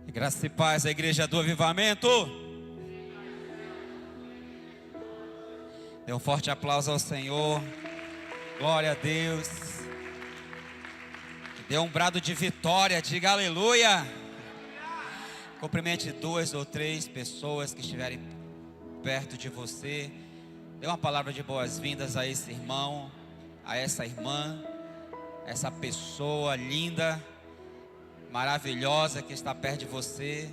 Graça e paz, a igreja do avivamento. Dê um forte aplauso ao Senhor. Glória a Deus. Dê um brado de vitória, diga aleluia. Cumprimente 2 ou 3 pessoas que estiverem perto de você. Dê uma palavra de boas-vindas a esse irmão, a essa irmã, essa pessoa linda, maravilhosa que está perto de você.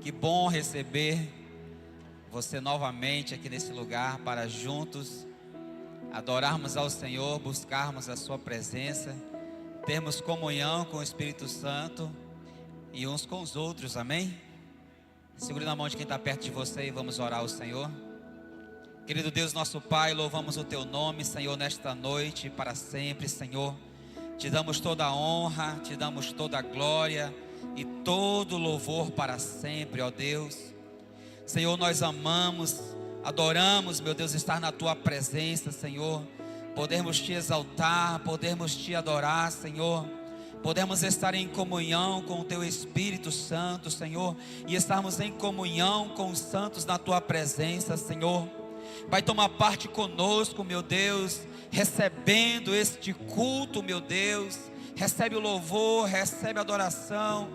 Que bom receber você novamente aqui nesse lugar para juntos adorarmos ao Senhor, buscarmos a sua presença, termos comunhão com o Espírito Santo e uns com os outros, amém? Segure na mão de quem está perto de você e vamos orar ao Senhor. Querido Deus, nosso Pai, louvamos o Teu nome, Senhor, nesta noite e para sempre, Senhor. Te damos toda a honra, te damos toda a glória e todo o louvor para sempre, ó Deus. Senhor, nós amamos, adoramos, meu Deus, estar na Tua presença, Senhor. Podermos Te exaltar, podermos Te adorar, Senhor. Podemos estar em comunhão com o Teu Espírito Santo, Senhor, e estarmos em comunhão com os santos na Tua presença, Senhor. Vai tomar parte conosco, meu Deus, recebendo este culto, meu Deus. Recebe o louvor, recebe a adoração,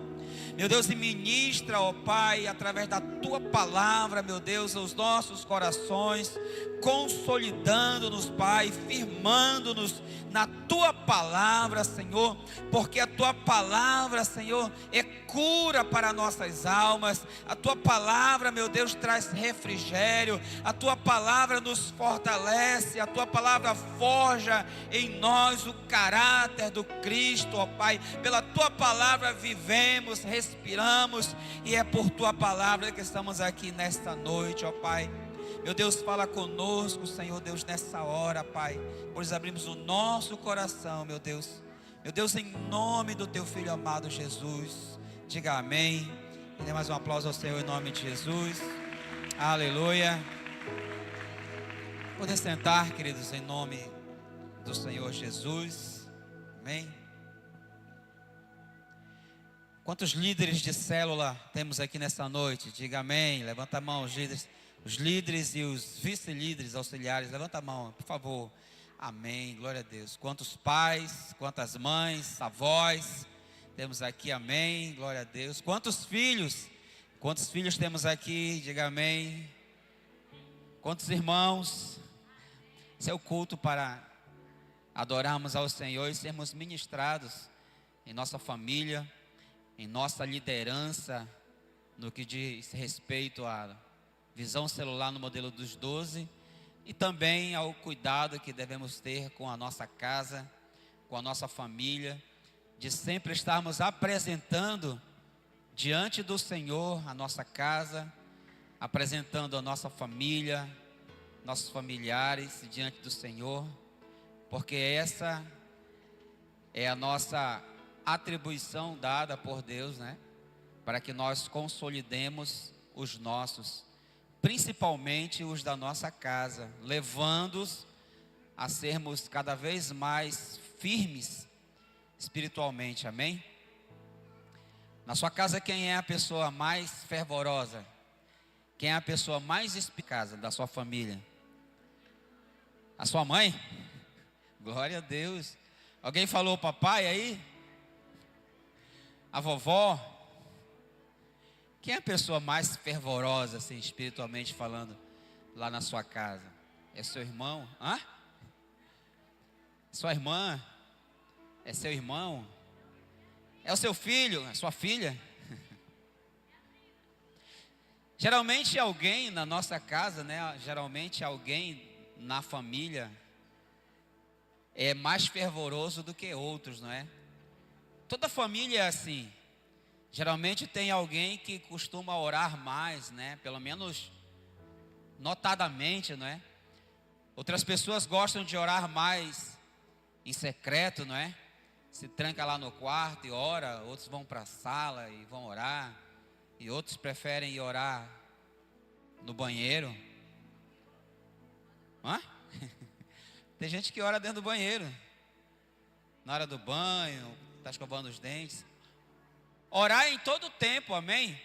meu Deus, e ministra, ó Pai, através da Tua palavra, meu Deus, aos nossos corações, consolidando-nos, Pai, firmando-nos na Tua palavra, Senhor, porque a Tua palavra, Senhor, é cura para nossas almas. A Tua palavra, meu Deus, traz refrigério. A Tua palavra nos fortalece. A Tua palavra forja em nós o caráter do Cristo, ó Pai. Pela Tua palavra vivemos, respiramos, e é por Tua palavra que estamos aqui nesta noite, ó Pai. Meu Deus, fala conosco, Senhor Deus, nessa hora, Pai, pois abrimos o nosso coração, meu Deus. Meu Deus, em nome do Teu Filho amado Jesus, diga amém. E dê mais um aplauso ao Senhor em nome de Jesus. Aleluia. Poder sentar, queridos, em nome do Senhor Jesus. Amém. Quantos líderes de célula temos aqui nessa noite? Diga amém. Levanta a mão, os líderes e os vice-líderes auxiliares. Levanta a mão, por favor. Amém, glória a Deus. Quantos pais, quantas mães, avós temos aqui, amém, glória a Deus. Quantos filhos temos aqui, diga amém. Quantos irmãos? Esse é o culto para adorarmos ao Senhor e sermos ministrados em nossa família, em nossa liderança, no que diz respeito à visão celular no modelo dos 12, e também ao cuidado que devemos ter com a nossa casa, com a nossa família, de sempre estarmos apresentando diante do Senhor a nossa casa, apresentando a nossa família, nossos familiares diante do Senhor, porque essa é a nossa atribuição dada por Deus, né? Para que nós consolidemos os nossos, principalmente os da nossa casa, levando-os a sermos cada vez mais firmes espiritualmente, amém? Na sua casa, quem é a pessoa mais fervorosa? Quem é a pessoa mais eficaz da sua família? A sua mãe? Glória a Deus. Alguém falou papai aí? A vovó? Quem é a pessoa mais fervorosa, assim, espiritualmente falando, lá na sua casa? É seu irmão? Hã? Sua irmã? É seu irmão? É o seu filho? É sua filha? Geralmente alguém na nossa casa, né? Geralmente alguém na família é mais fervoroso do que outros, não é? Toda família é assim. Geralmente tem alguém que costuma orar mais, né? Pelo menos notadamente, não é? Outras pessoas gostam de orar mais em secreto, não é? Se tranca lá no quarto e ora. Outros vão para a sala e vão orar. E outros preferem ir orar no banheiro. Hã? Tem gente que ora dentro do banheiro, na hora do banho, está escovando os dentes. Orar em todo tempo, amém?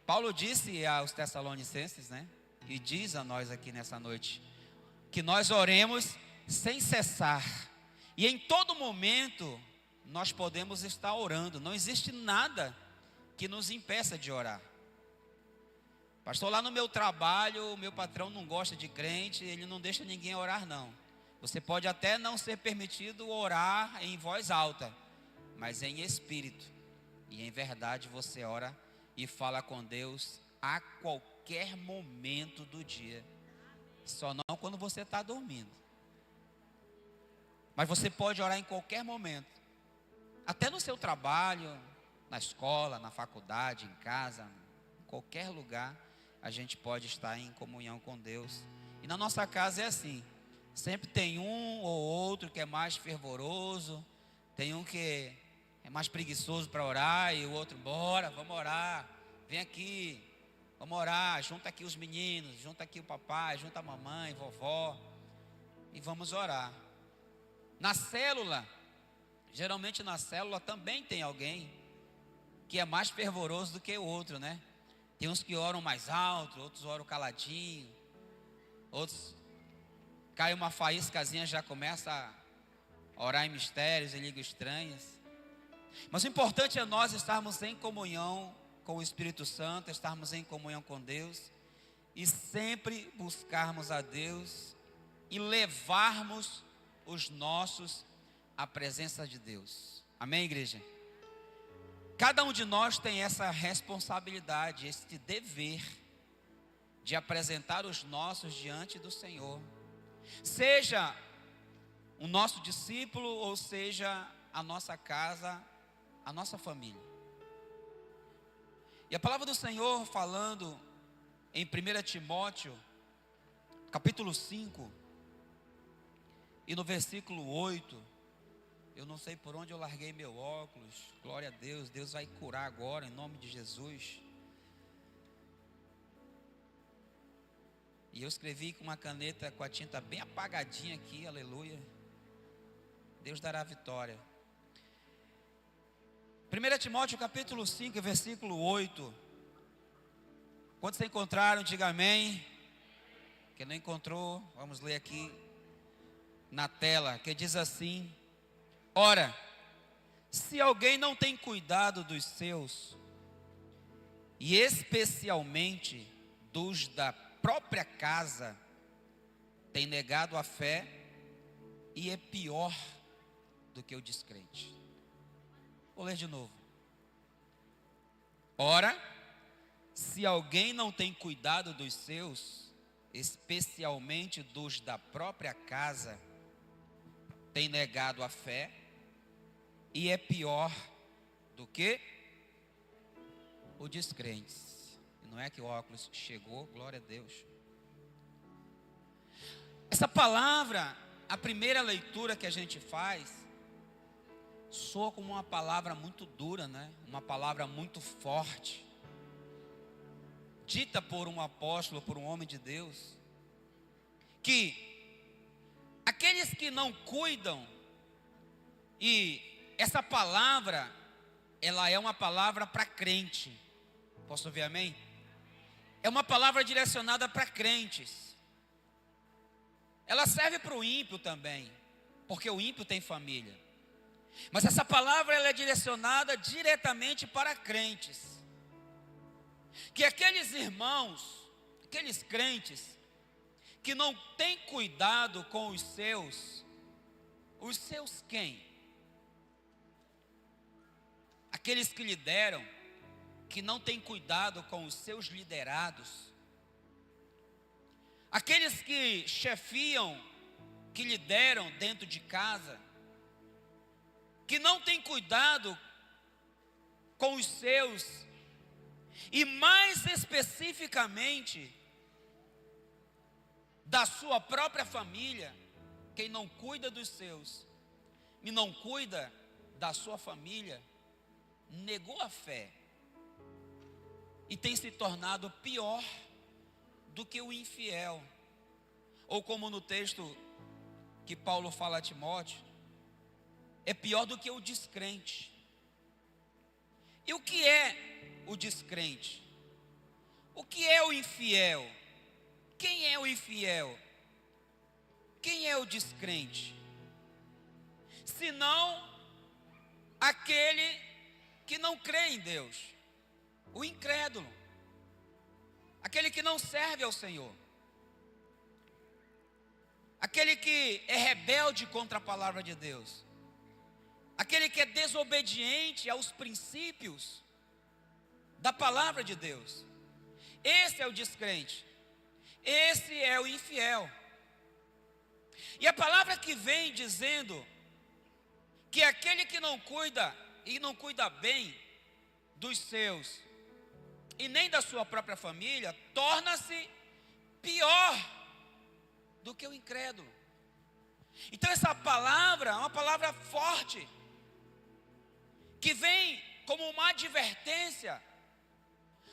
Paulo disse aos Tessalonicenses, né? E diz a nós aqui nessa noite, que nós oremos sem cessar. E em todo momento, nós podemos estar orando. Não existe nada que nos impeça de orar. Pastor, lá no meu trabalho, o meu patrão não gosta de crente, ele não deixa ninguém orar, não. Você pode até não ser permitido orar em voz alta, mas em espírito e em verdade você ora e fala com Deus a qualquer momento do dia. Só não quando você está dormindo. Mas você pode orar em qualquer momento. Até no seu trabalho, na escola, na faculdade, em casa, em qualquer lugar, a gente pode estar em comunhão com Deus. E na nossa casa é assim. Sempre tem um ou outro que é mais fervoroso. Tem um que é mais preguiçoso para orar. E o outro, bora, vamos orar. Vem aqui, vamos orar. Junta aqui os meninos, junta aqui o papai, junta a mamãe, vovó. E vamos orar. Na célula, geralmente na célula também tem alguém que é mais fervoroso do que o outro, né? Tem uns que oram mais alto, outros oram caladinho. Outros, cai uma faíscazinha, já começa a orar em mistérios e línguas estranhas. Mas o importante é nós estarmos em comunhão com o Espírito Santo, estarmos em comunhão com Deus e sempre buscarmos a Deus e levarmos os nossos à presença de Deus. Amém, igreja? Cada um de nós tem essa responsabilidade, esse dever de apresentar os nossos diante do Senhor. Seja o nosso discípulo ou seja a nossa casa, a nossa família. E a palavra do Senhor falando em 1 Timóteo, capítulo 5, e no versículo 8, eu não sei por onde eu larguei meu óculos, glória a Deus, Deus vai curar agora em nome de Jesus. E eu escrevi com uma caneta com a tinta bem apagadinha aqui, aleluia. Deus dará vitória. 1 Timóteo capítulo 5, versículo 8. Quando você encontraram, diga amém. Quem não encontrou, vamos ler aqui na tela, que diz assim: ora, se alguém não tem cuidado dos seus, e especialmente dos da própria casa, tem negado a fé e é pior do que o descrente. Vou ler de novo. Ora, se alguém não tem cuidado dos seus, especialmente dos da própria casa, tem negado a fé e é pior do que o descrente. Não é que o óculos chegou, glória a Deus. Essa palavra, a primeira leitura que a gente faz, soa como uma palavra muito dura, né? Uma palavra muito forte, dita por um apóstolo, por um homem de Deus, que aqueles que não cuidam, e essa palavra, ela é uma palavra para crente. Posso ouvir amém? É uma palavra direcionada para crentes. Ela serve para o ímpio também, porque o ímpio tem família. Mas essa palavra ela é direcionada diretamente para crentes. Que aqueles irmãos, aqueles crentes, que não têm cuidado com os seus quem? Aqueles que lideram, que não têm cuidado com os seus liderados. Aqueles que chefiam, que lideram dentro de casa, que não têm cuidado com os seus, e mais especificamente, da sua própria família. Quem não cuida dos seus, e não cuida da sua família, negou a fé, e tem se tornado pior do que o infiel. Ou como no texto que Paulo fala a Timóteo, é pior do que o descrente. E o que é o descrente? O que é o infiel? Quem é o infiel? Quem é o descrente? Senão aquele que não crê em Deus, o incrédulo, aquele que não serve ao Senhor, aquele que é rebelde contra a palavra de Deus, aquele que é desobediente aos princípios da palavra de Deus. Esse é o descrente, esse é o infiel. E a palavra que vem dizendo que aquele que não cuida e não cuida bem dos seus e nem da sua própria família, torna-se pior do que o incrédulo. Então essa palavra é uma palavra forte, que vem como uma advertência,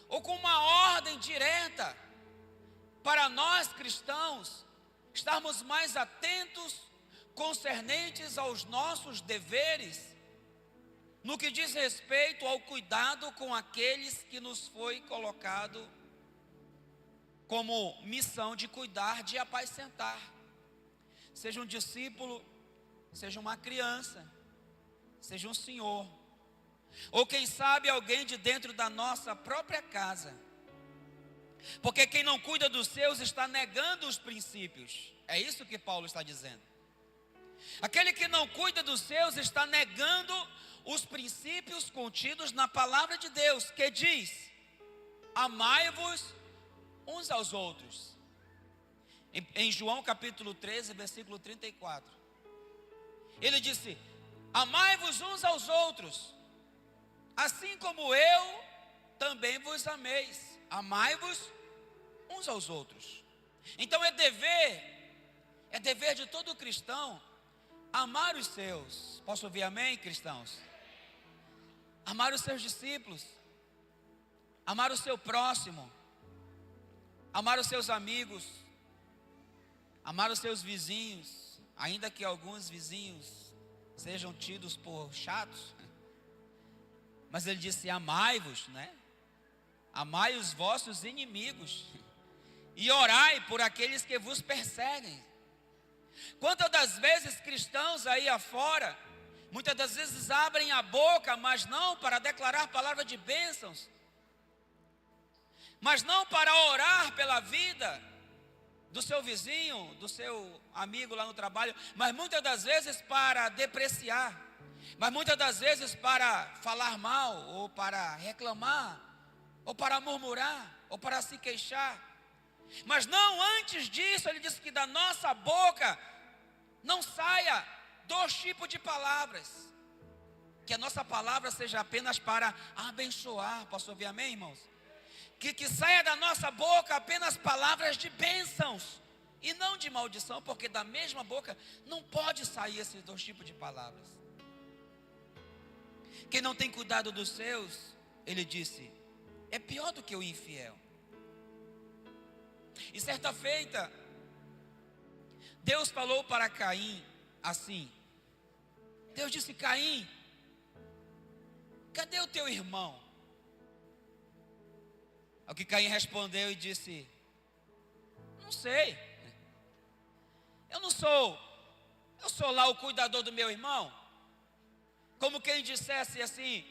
ou como uma ordem direta, para nós cristãos, estarmos mais atentos, concernentes aos nossos deveres, no que diz respeito ao cuidado com aqueles que nos foi colocado como missão de cuidar, de apacentar. Seja um discípulo, seja uma criança, seja um senhor, ou quem sabe alguém de dentro da nossa própria casa. Porque quem não cuida dos seus está negando os princípios. É isso que Paulo está dizendo. Aquele que não cuida dos seus está negando os princípios contidos na palavra de Deus, que diz: amai-vos uns aos outros. Em João capítulo 13, versículo 34. Ele disse: amai-vos uns aos outros, assim como eu também vos ameis. Amai-vos uns aos outros. Então é dever de todo cristão amar os seus. Posso ouvir amém, cristãos? Amar os seus discípulos, amar o seu próximo, amar os seus amigos, amar os seus vizinhos, ainda que alguns vizinhos sejam tidos por chatos. Mas ele disse: amai-vos, né? Amai os vossos inimigos e orai por aqueles que vos perseguem. Quantas das vezes cristãos aí afora, muitas das vezes abrem a boca, mas não para declarar palavra de bênçãos, mas não para orar pela vida do seu vizinho, do seu amigo lá no trabalho, mas muitas das vezes para depreciar, mas muitas das vezes para falar mal, ou para reclamar, ou para murmurar, ou para se queixar. Mas não, antes disso, ele disse que da nossa boca não saia 2 tipos de palavras. Que a nossa palavra seja apenas para abençoar. Posso ouvir amém, irmãos? Que saia da nossa boca apenas palavras de bênçãos e não de maldição, porque da mesma boca não pode sair esses 2 tipos de palavras. Quem não tem cuidado dos seus, ele disse, é pior do que o infiel. E certa feita, Deus falou para Caim assim. Deus disse: Caim, cadê o teu irmão? Ao que Caim respondeu e disse: não sei. Eu sou lá o cuidador do meu irmão. Como quem dissesse assim: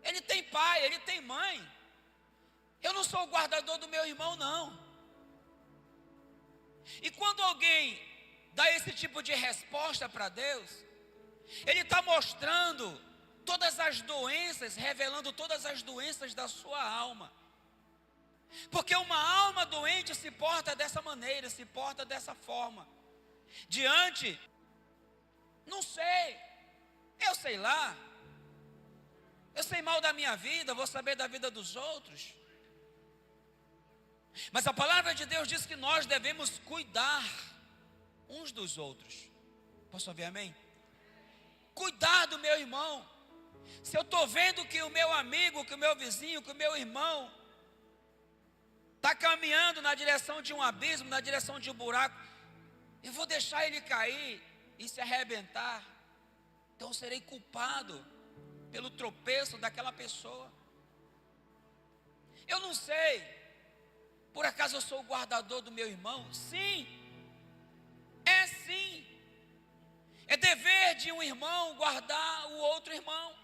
ele tem pai, ele tem mãe. Eu não sou o guardador do meu irmão, não. E quando alguém dá esse tipo de resposta para Deus, ele está mostrando todas as doenças, revelando todas as doenças da sua alma. Porque uma alma doente se porta dessa maneira, se porta dessa forma. Diante, não sei, eu sei lá, eu sei mal da minha vida, vou saber da vida dos outros. Mas a palavra de Deus diz que nós devemos cuidar uns dos outros. Posso ouvir amém? Cuidar do meu irmão. Se eu estou vendo que o meu amigo, que o meu vizinho, que o meu irmão está caminhando na direção de um abismo, na direção de um buraco, eu vou deixar ele cair e se arrebentar, então serei culpado pelo tropeço daquela pessoa. Eu não sei, por acaso eu sou o guardador do meu irmão? Sim, é sim. É dever de um irmão guardar o outro irmão.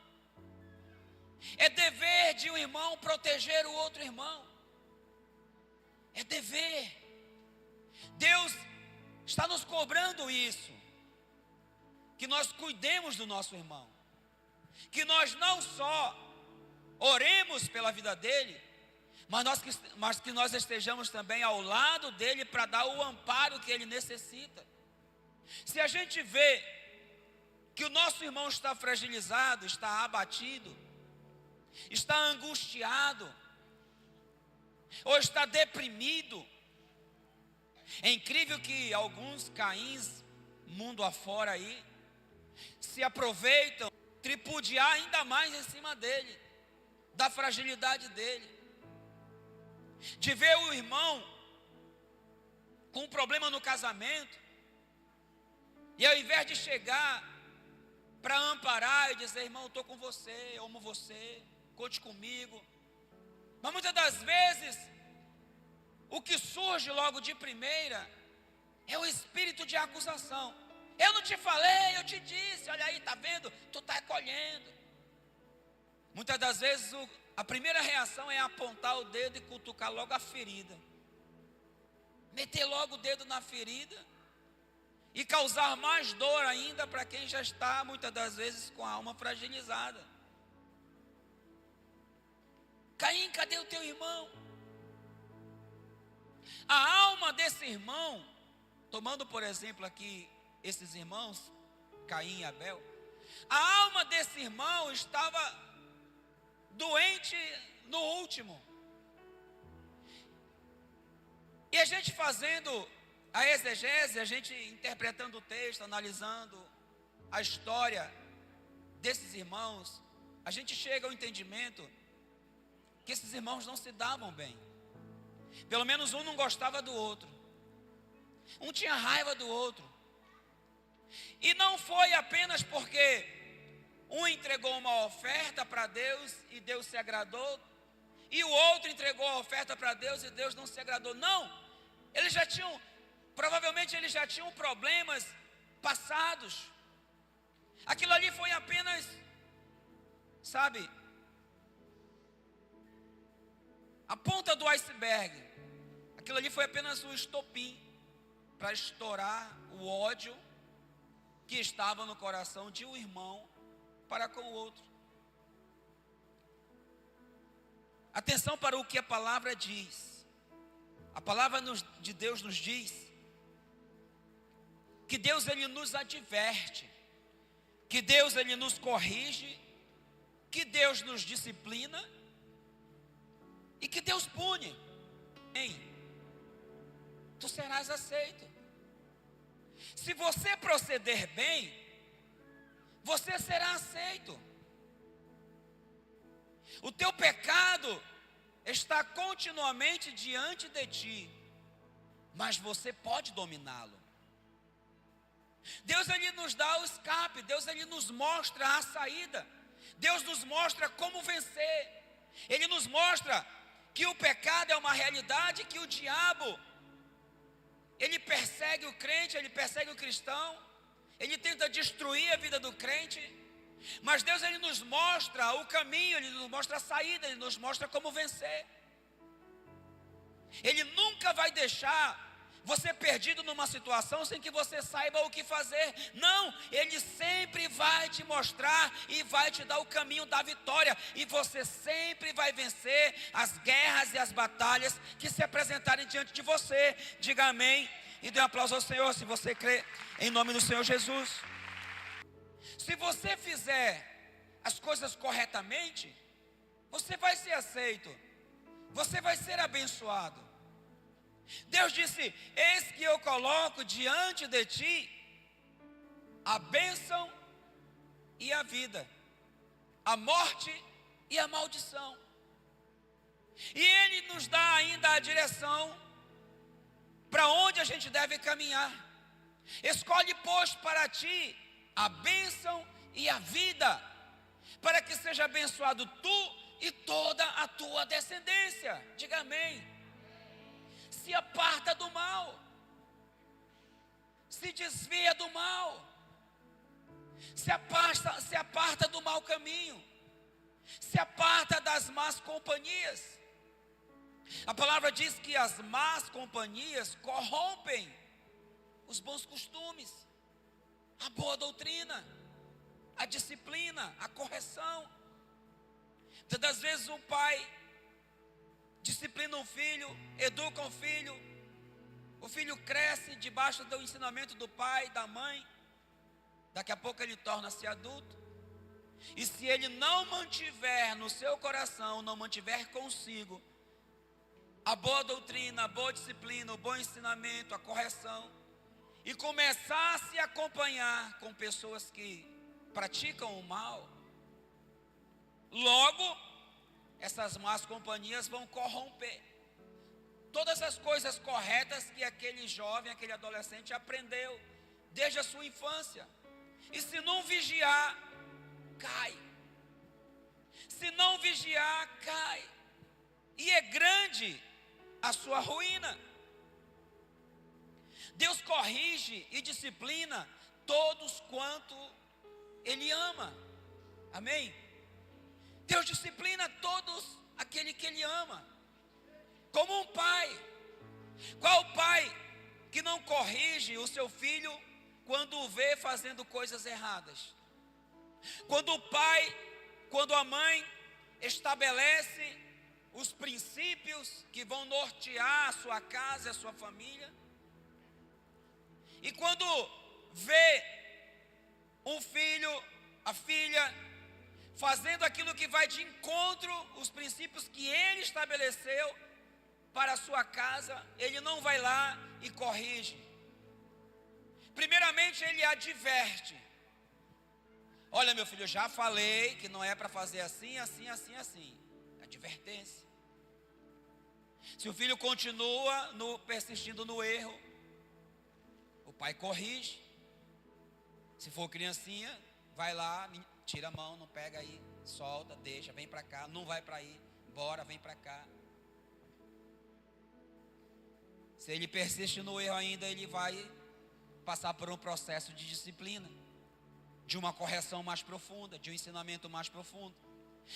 É dever de um irmão proteger o outro irmão. É dever. Deus está nos cobrando isso. Que nós cuidemos do nosso irmão. Que nós não só oremos pela vida dele, mas que nós estejamos também ao lado dele para dar o amparo que ele necessita. Se a gente vê que o nosso irmão está fragilizado, está abatido, está angustiado, ou está deprimido, é incrível que alguns Caíns, mundo afora aí, se aproveitam, tripudiar ainda mais em cima dele, da fragilidade dele, de ver o irmão com um problema no casamento, e ao invés de chegar para amparar e dizer: irmão, eu estou com você, eu amo você, conte comigo. Mas muitas das vezes, o que surge logo de primeira é o espírito de acusação. Eu não te falei, eu te disse, olha aí, está vendo? Tu está colhendo. Muitas das vezes a primeira reação é apontar o dedo e cutucar logo a ferida. Meter logo o dedo na ferida e causar mais dor ainda para quem já está, muitas das vezes, com a alma fragilizada. Caim, cadê o teu irmão? A alma desse irmão, tomando por exemplo aqui esses irmãos, Caim e Abel, a alma desse irmão estava doente no último. E a gente fazendo a exegese, a gente interpretando o texto, analisando a história desses irmãos, a gente chega ao entendimento que esses irmãos não se davam bem. Pelo menos um não gostava do outro. Um tinha raiva do outro. E não foi apenas porque um entregou uma oferta para Deus e Deus se agradou, e o outro entregou a oferta para Deus e Deus não se agradou. Não, provavelmente eles já tinham problemas passados. Aquilo ali foi apenas, sabe, a ponta do iceberg. Aquilo ali foi apenas um estopim para estourar o ódio que estava no coração de um irmão para com o outro. Atenção para o que a palavra diz. A palavra de Deus nos diz que Deus, ele nos adverte, que Deus, ele nos corrige, que Deus nos disciplina e que Deus pune. Tu serás aceito. Se você proceder bem, você será aceito. O teu pecado está continuamente diante de ti, mas você pode dominá-lo. Deus, ele nos dá o escape. Deus, ele nos mostra a saída. Deus nos mostra como vencer. Ele nos mostra que o pecado é uma realidade, que o diabo, ele persegue o crente, ele persegue o cristão, ele tenta destruir a vida do crente. Mas Deus, ele nos mostra o caminho, ele nos mostra a saída, ele nos mostra como vencer. Ele nunca vai deixar você perdido numa situação sem que você saiba o que fazer. Não, ele sempre vai te mostrar e vai te dar o caminho da vitória. E você sempre vai vencer as guerras e as batalhas que se apresentarem diante de você. Diga amém e dê um aplauso ao Senhor se você crê, em nome do Senhor Jesus. Se você fizer as coisas corretamente, você vai ser aceito, você vai ser abençoado. Deus disse: eis que eu coloco diante de ti a bênção e a vida, a morte e a maldição. E Ele nos dá ainda a direção para onde a gente deve caminhar. Escolhe, pois, para ti a bênção e a vida. para que seja abençoado tu e toda a tua descendência. Diga amém. Se aparta do mal, se desvia do mal, se aparta do mau caminho, se aparta das más companhias. A palavra diz que as más companhias corrompem os bons costumes, a boa doutrina, a disciplina, a correção. Tantas vezes o pai disciplina um filho, educa um filho, o filho cresce debaixo do ensinamento do pai, da mãe, daqui a pouco ele torna-se adulto, e se ele não mantiver no seu coração, não mantiver consigo a boa doutrina, a boa disciplina, o bom ensinamento, a correção, e começar a se acompanhar com pessoas que praticam o mal, logo essas más companhias vão corromper todas as coisas corretas que aquele jovem, aquele adolescente aprendeu desde a sua infância. E se não vigiar, cai. Se não vigiar, cai. E é grande a sua ruína. Deus corrige e disciplina todos quanto Ele ama. Amém? Deus disciplina todos aquele que Ele ama. Como um pai. Qual pai que não corrige o seu filho quando o vê fazendo coisas erradas? Quando o pai, quando a mãe estabelece os princípios que vão nortear a sua casa e a sua família, e quando vê um filho, a filha, fazendo aquilo que vai de encontro aos princípios que ele estabeleceu para a sua casa, ele não vai lá e corrige. Primeiramente ele adverte. Olha, meu filho, eu já falei que não é para fazer assim, assim, assim, assim. Advertência. Se o filho continua persistindo no erro, o pai corrige. Se for criancinha, vai lá, tira a mão, não pega aí, solta, deixa, vem para cá, não vai para aí, bora, vem para cá. Se ele persiste no erro ainda, ele vai passar por um processo de disciplina, de uma correção mais profunda, de um ensinamento mais profundo.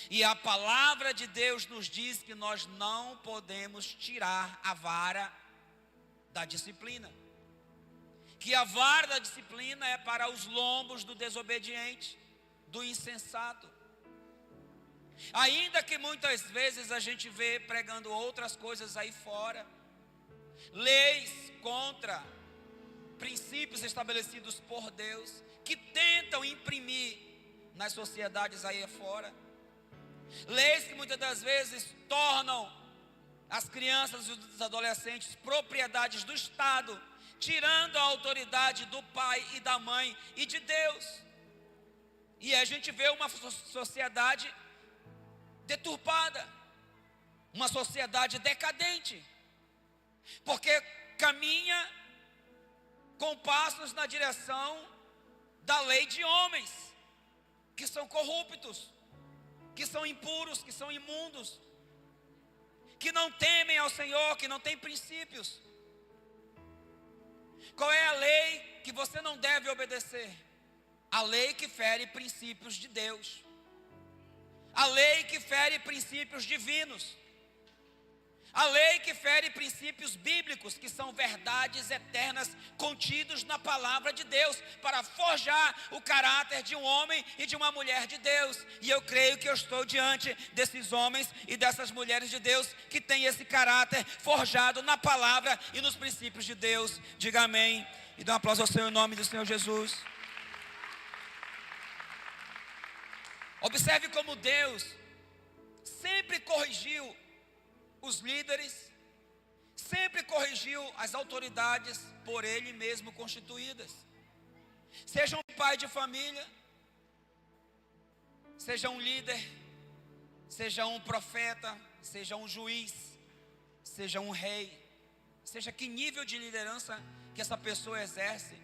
E a palavra de Deus nos diz que nós não podemos tirar a vara da disciplina. Que a vara da disciplina é para os lombos do desobediente, do insensato. Ainda que muitas vezes a gente vê pregando outras coisas aí fora, leis contra princípios estabelecidos por Deus, que tentam imprimir nas sociedades aí fora, leis que muitas das vezes tornam as crianças e os adolescentes propriedades do Estado, tirando a autoridade do pai e da mãe e de Deus. E a gente vê uma sociedade deturpada, uma sociedade decadente, porque caminha com passos na direção da lei de homens, que são corruptos, que são impuros, que são imundos, que não temem ao Senhor, que não têm princípios. Qual é a lei que você não deve obedecer? A lei que fere princípios de Deus, a lei que fere princípios divinos, a lei que fere princípios bíblicos, que são verdades eternas contidos na palavra de Deus, para forjar o caráter de um homem e de uma mulher de Deus. E eu creio que eu estou diante desses homens e dessas mulheres de Deus que têm esse caráter forjado na palavra e nos princípios de Deus. Diga amém e dá um aplauso ao Senhor em nome do Senhor Jesus. Observe como Deus sempre corrigiu os líderes, sempre corrigiu as autoridades por Ele mesmo constituídas. Seja um pai de família, seja um líder, seja um profeta, seja um juiz, seja um rei, seja que nível de liderança que essa pessoa exerce,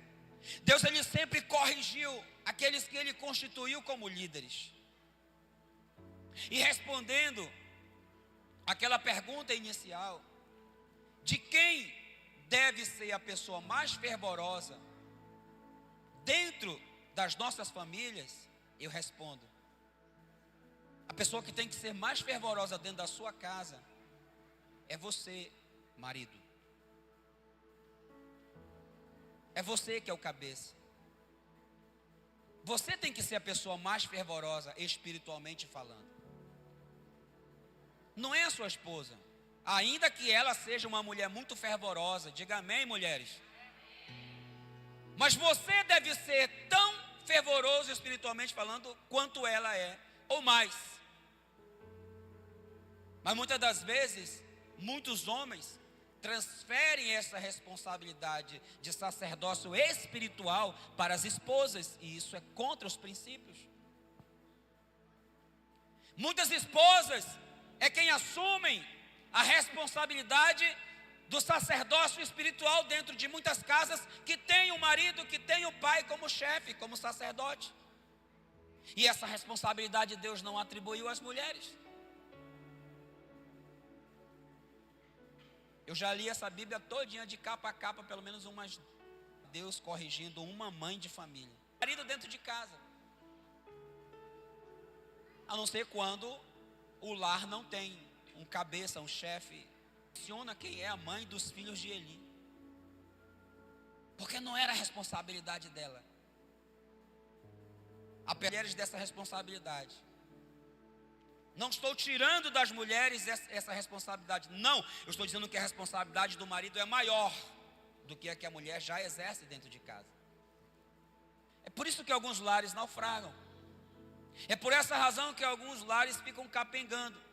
Deus ele sempre corrigiu aqueles que Ele constituiu como líderes. E respondendo aquela pergunta inicial, de quem deve ser a pessoa mais fervorosa dentro das nossas famílias, eu respondo: a pessoa que tem que ser mais fervorosa dentro da sua casa é você, marido. É você que é o cabeça. Você tem que ser a pessoa mais fervorosa espiritualmente falando. Não é a sua esposa. Ainda que ela seja uma mulher muito fervorosa, diga amém, mulheres. Mas você deve ser tão fervoroso espiritualmente falando quanto ela é, ou mais. Mas muitas das vezes, muitos homens transferem essa responsabilidade de sacerdócio espiritual para as esposas, e isso é contra os princípios. Muitas esposas é quem assumem a responsabilidade do sacerdócio espiritual dentro de muitas casas que tem o marido, que tem o pai como chefe, como sacerdote. E essa responsabilidade Deus não atribuiu às mulheres. Eu já li essa Bíblia todinha de capa a capa, pelo menos umas, Deus corrigindo uma mãe de família. Marido dentro de casa. A não ser quando o lar não tem um cabeça, um chefe. Menciona quem é a mãe dos filhos de Eli. Porque não era a responsabilidade dela. A mulheres dessa responsabilidade. Não estou tirando das mulheres essa responsabilidade. Não, eu estou dizendo que a responsabilidade do marido é maior do que a mulher já exerce dentro de casa. É por isso que alguns lares naufragam. É por essa razão que alguns lares ficam capengando.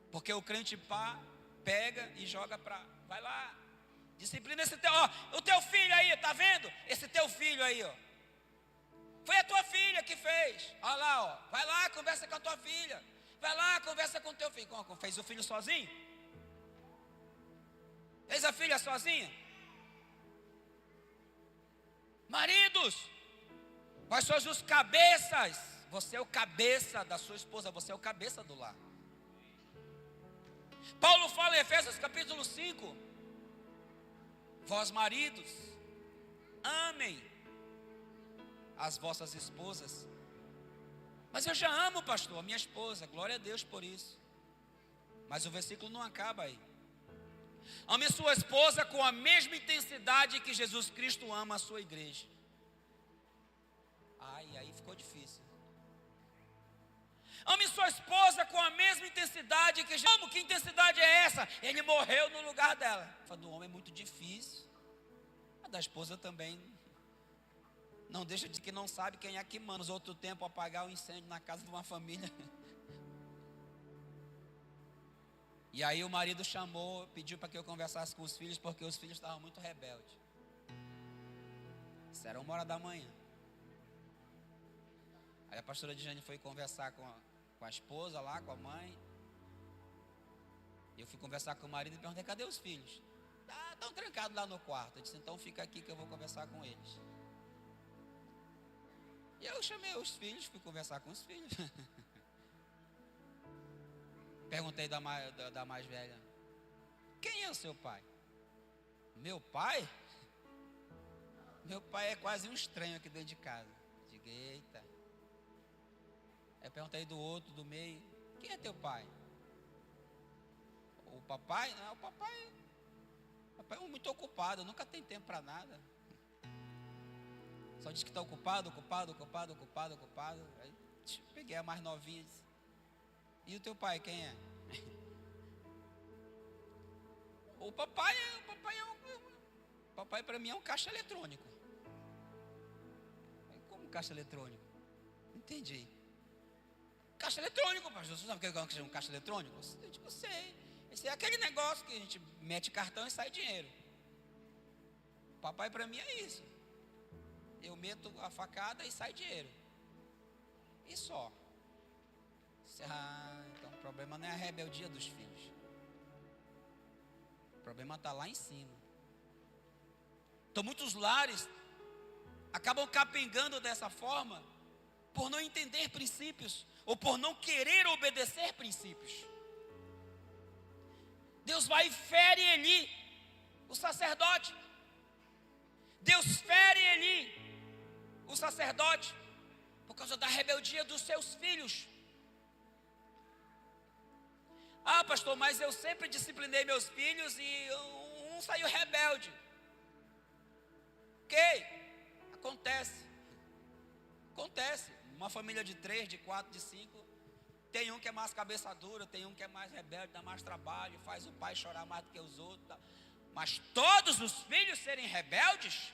Porque o crente pá, pega e joga para, vai lá, disciplina esse teu, ó, o teu filho aí, tá vendo? Esse teu filho aí, ó. Foi a tua filha que fez. Olha lá, ó. Vai lá, conversa com a tua filha. Vai lá, conversa com o teu filho. Fez o filho sozinho? Fez a filha sozinha? Maridos, vós sois os cabeças. Você é o cabeça da sua esposa. Você é o cabeça do lar. Paulo fala em Efésios capítulo 5. Vós maridos, amem as vossas esposas. Mas eu já amo, pastor, a minha esposa, glória a Deus por isso. Mas o versículo não acaba aí. Ame sua esposa com a mesma intensidade que Jesus Cristo ama a sua igreja. Ai, aí ficou difícil. Ame sua esposa com a mesma intensidade que Jesus. Que intensidade é essa? Ele morreu no lugar dela. A do homem é muito difícil. A da esposa também. Não deixa de que não sabe quem é que manda. Nos outro tempo apagar o incêndio na casa de uma família. E aí o marido chamou, pediu para que eu conversasse com os filhos, porque os filhos estavam muito rebeldes. Isso era 1h da manhã. Aí a pastora Dijane foi conversar com a esposa lá, com a mãe. Eu fui conversar com o marido e perguntei: cadê os filhos? Estão trancados lá no quarto. Eu disse: então fica aqui que eu vou conversar com eles. E eu chamei os filhos, fui conversar com os filhos. Perguntei da mais velha: quem é o seu pai? Meu pai? Meu pai é quase um estranho aqui dentro de casa. Digo: eita. Eu perguntei do outro, do meio: quem é teu pai? O papai? Não, o papai é muito ocupado, nunca tem tempo para nada. Só diz que está ocupado. Aí peguei a mais novinha e disse: e o teu pai, quem é? O papai para mim é um caixa eletrônico. Como caixa eletrônico? Entendi. Caixa eletrônico, pastor. Você sabe o que é um caixa eletrônico? Eu digo: sei. Esse é aquele negócio que a gente mete cartão e sai dinheiro. Papai para mim é isso. Eu meto a facada e sai dinheiro. E só. Então o problema não é a rebeldia dos filhos. O problema está lá em cima. Então muitos lares acabam capengando dessa forma, por não entender princípios, ou por não querer obedecer princípios. Deus vai e fere Eli, o sacerdote. Deus fere Eli, o sacerdote, por causa da rebeldia dos seus filhos. Ah, pastor, mas eu sempre disciplinei meus filhos e um saiu rebelde. Ok, acontece. Uma família de 3, de 4, de 5, tem um que é mais cabeça dura, tem um que é mais rebelde, dá mais trabalho, faz o pai chorar mais do que os outros. Mas todos os filhos serem rebeldes?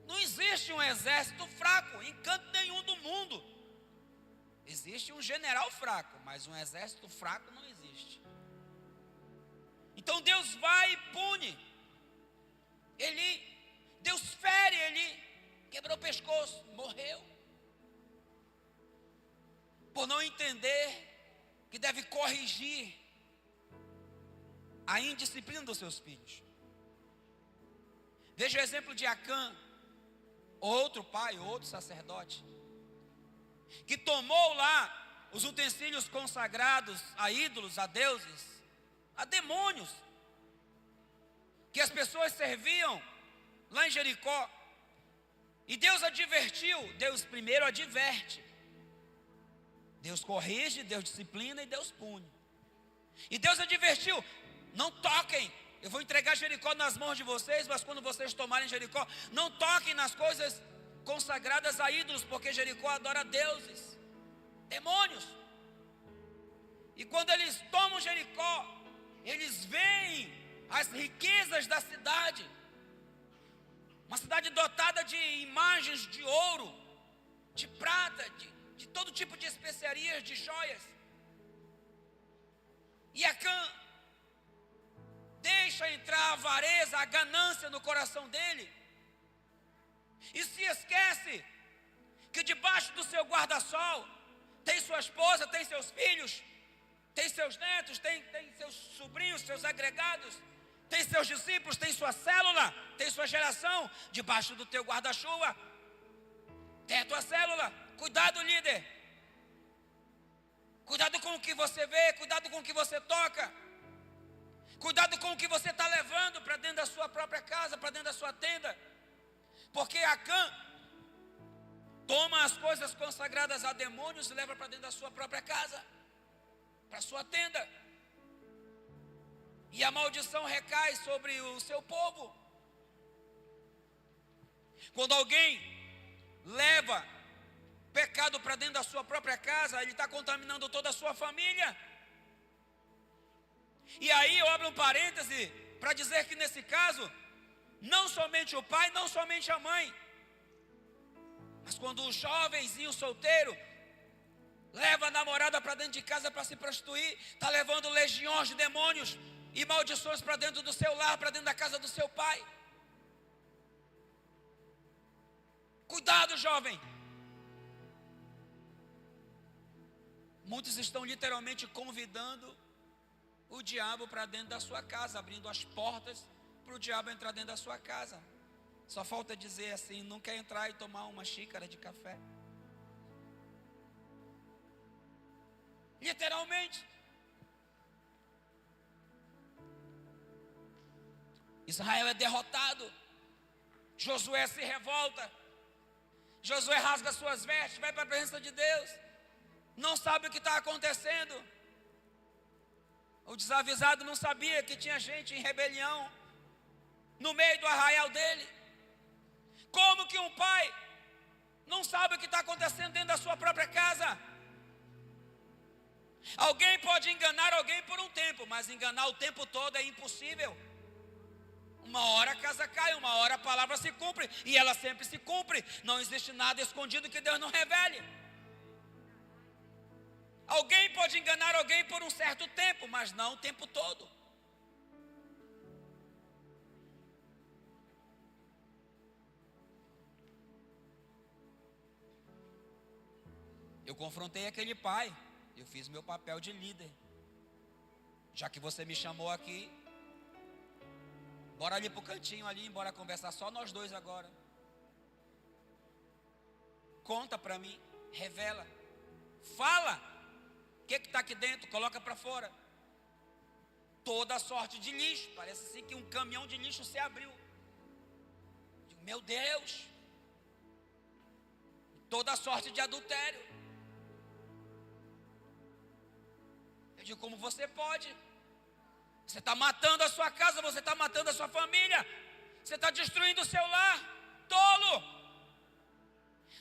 Não existe um exército fraco em canto nenhum do mundo. Existe um general fraco, mas um exército fraco não existe. Então Deus vai e pune Eli. Deus fere Eli, quebrou o pescoço, morreu. Por não entender que deve corrigir a indisciplina dos seus filhos. Veja o exemplo de Acã, outro pai, outro sacerdote, que tomou lá os utensílios consagrados a ídolos, a deuses, a demônios, que as pessoas serviam lá em Jericó. E Deus advertiu. Deus primeiro adverte, Deus corrige, Deus disciplina e Deus pune. E Deus advertiu: não toquem, eu vou entregar Jericó nas mãos de vocês, mas quando vocês tomarem Jericó, não toquem nas coisas consagradas a ídolos, porque Jericó adora deuses, demônios. E quando eles tomam Jericó, eles veem as riquezas da cidade, uma cidade dotada de imagens de ouro, de prata, de todo tipo de especiarias, de joias. E Acã deixa entrar a avareza, a ganância no coração dele, e se esquece que debaixo do seu guarda-sol tem sua esposa, tem seus filhos, tem seus netos, tem seus sobrinhos, seus agregados, tem seus discípulos, tem sua célula, tem sua geração. Debaixo do teu guarda-chuva tem a tua célula. Cuidado, líder, cuidado com o que você vê, cuidado com o que você toca, cuidado com o que você está levando para dentro da sua própria casa, para dentro da sua tenda. Porque Acã toma as coisas consagradas a demônios e leva para dentro da sua própria casa, para a sua tenda. E a maldição recai sobre o seu povo. Quando alguém leva pecado para dentro da sua própria casa, ele está contaminando toda a sua família. E aí eu abro um parêntese para dizer que nesse caso, não somente o pai, não somente a mãe, mas quando o jovenzinho solteiro leva a namorada para dentro de casa para se prostituir, está levando legiões de demônios e maldições para dentro do seu lar, para dentro da casa do seu pai. Cuidado, jovem. Muitos estão literalmente convidando o diabo para dentro da sua casa, abrindo as portas para o diabo entrar dentro da sua casa. Só falta dizer assim: não quer entrar e tomar uma xícara de café? Literalmente. Israel é derrotado. Josué se revolta. Josué rasga suas vestes, vai para a presença de Deus. Não sabe o que está acontecendo. O desavisado não sabia que tinha gente em rebelião no meio do arraial dele. Como que um pai não sabe o que está acontecendo dentro da sua própria casa? Alguém pode enganar alguém por um tempo, mas enganar o tempo todo é impossível. Uma hora a casa cai, uma hora a palavra se cumpre, e ela sempre se cumpre. Não existe nada escondido que Deus não revele. Alguém pode enganar alguém por um certo tempo, mas não o tempo todo. Eu confrontei aquele pai, eu fiz meu papel de líder. Já que você me chamou aqui, bora ali para o cantinho ali, bora conversar só nós dois agora. Conta para mim, revela, fala. O que está aqui dentro? Coloca para fora. Toda sorte de lixo. Parece assim que um caminhão de lixo se abriu. Digo, meu Deus. Toda sorte de adultério. Eu digo, como você pode? Você está matando a sua casa, você está matando a sua família, você está destruindo o seu lar, tolo.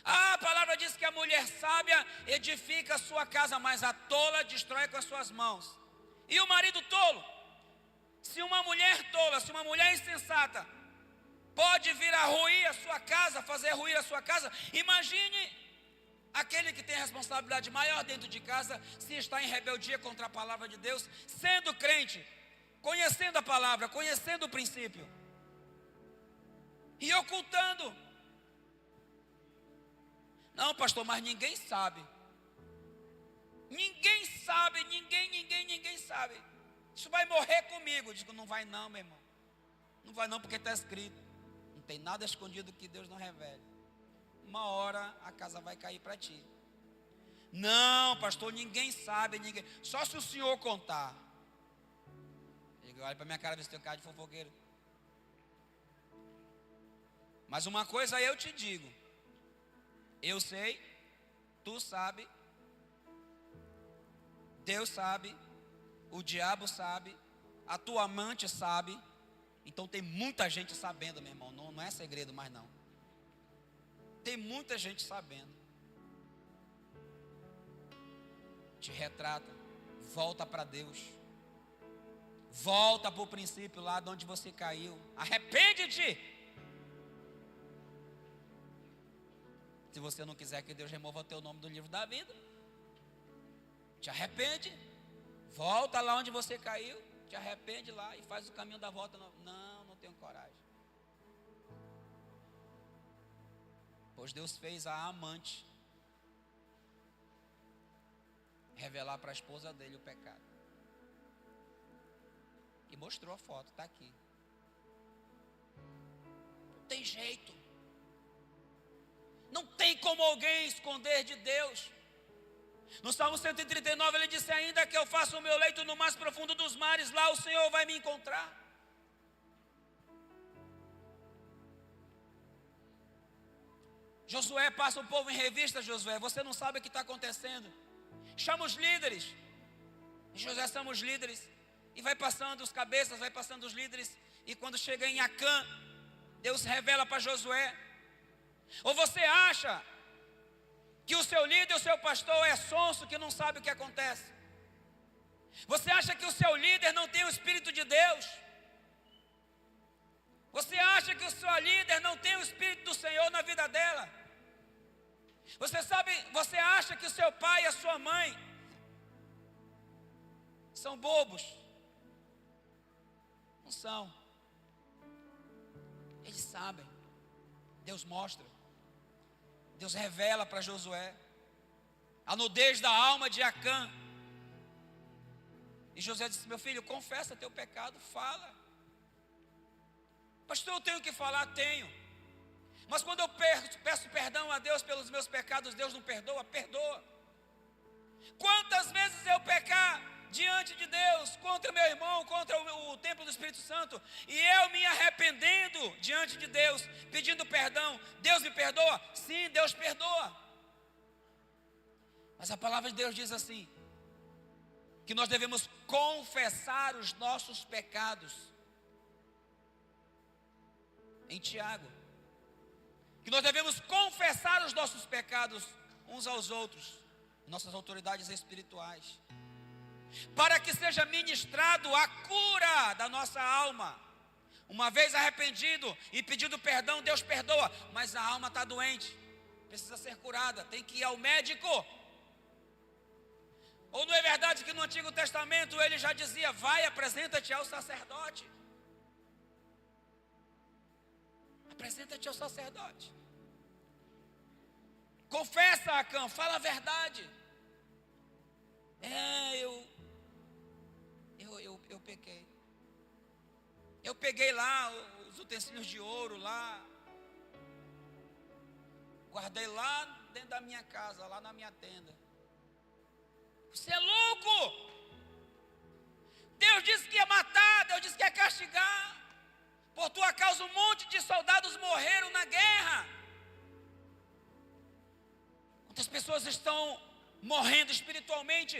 A palavra diz que a mulher sábia edifica a sua casa, mas a tola destrói com as suas mãos. E o marido tolo? Se uma mulher tola, se uma mulher insensata pode vir a ruir a sua casa, fazer ruir a sua casa, imagine aquele que tem a responsabilidade maior dentro de casa, se está em rebeldia contra a palavra de Deus, sendo crente, conhecendo a palavra, conhecendo o princípio, e ocultando. Não, pastor, mas ninguém sabe. Ninguém sabe, ninguém sabe. Isso vai morrer comigo. Eu digo, não vai não, meu irmão. Não vai não, porque está escrito. Não tem nada escondido que Deus não revele. Uma hora a casa vai cair para ti. Não, pastor, ninguém sabe, ninguém. Só se o senhor contar. Eu digo, olha para minha cara, ver se tem cara de fofoqueiro. Mas uma coisa eu te digo. Eu sei, tu sabe, Deus sabe, o diabo sabe, a tua amante sabe. Então tem muita gente sabendo, meu irmão. Não é segredo mais não. Tem muita gente sabendo. Te retrata. Volta para Deus. Volta para o princípio lá de onde você caiu. Arrepende-te. Se você não quiser que Deus remova o teu nome do livro da vida, te arrepende. Volta lá onde você caiu. Te arrepende lá e faz o caminho da volta. Não tenho coragem. Pois Deus fez a amante revelar para a esposa dele o pecado. E mostrou a foto, está aqui. Não tem jeito. Não tem como alguém esconder de Deus. No Salmo 139 ele disse, ainda que eu faça o meu leito no mais profundo dos mares, lá o Senhor vai me encontrar. Josué passa o povo em revista. Josué, você não sabe o que está acontecendo. Chama os líderes. Josué chama os líderes e vai passando os cabeças, vai passando os líderes. E quando chega em Acã, Deus revela para Josué. Ou você acha que o seu líder, o seu pastor é sonso, que não sabe o que acontece? Você acha que o seu líder não tem o Espírito de Deus? Você acha que o seu líder não tem o Espírito do Senhor na vida dela? Você acha que o seu pai e a sua mãe são bobos? Não são. Eles sabem. Deus mostra. Deus revela para Josué a nudez da alma de Acã. E Josué disse, meu filho, confessa teu pecado, fala. Pastor, eu tenho que falar? Tenho. Mas quando eu peço perdão a Deus pelos meus pecados, Deus não perdoa? Perdoa. Quantas vezes eu pecar diante de Deus, contra meu irmão, contra o templo do Espírito Santo, e eu me arrependendo diante de Deus, pedindo perdão, Deus me perdoa? Sim, Deus perdoa. Mas a palavra de Deus diz assim, que nós devemos confessar os nossos pecados. Em Tiago, que nós devemos confessar os nossos pecados uns aos outros, nossas autoridades espirituais, para que seja ministrado a cura da nossa alma. Uma vez arrependido e pedindo perdão, Deus perdoa, mas a alma está doente, precisa ser curada, tem que ir ao médico. Ou não é verdade que no Antigo Testamento ele já dizia, vai, apresenta-te ao sacerdote. Apresenta-te ao sacerdote. Confessa, Acã, fala a verdade. Eu pequei. Eu peguei lá os utensílios de ouro lá, guardei lá dentro da minha casa, lá na minha tenda. Você é louco! Deus disse que ia matar, Deus disse que ia castigar. Por tua causa um monte de soldados morreram na guerra. Quantas pessoas estão morrendo espiritualmente?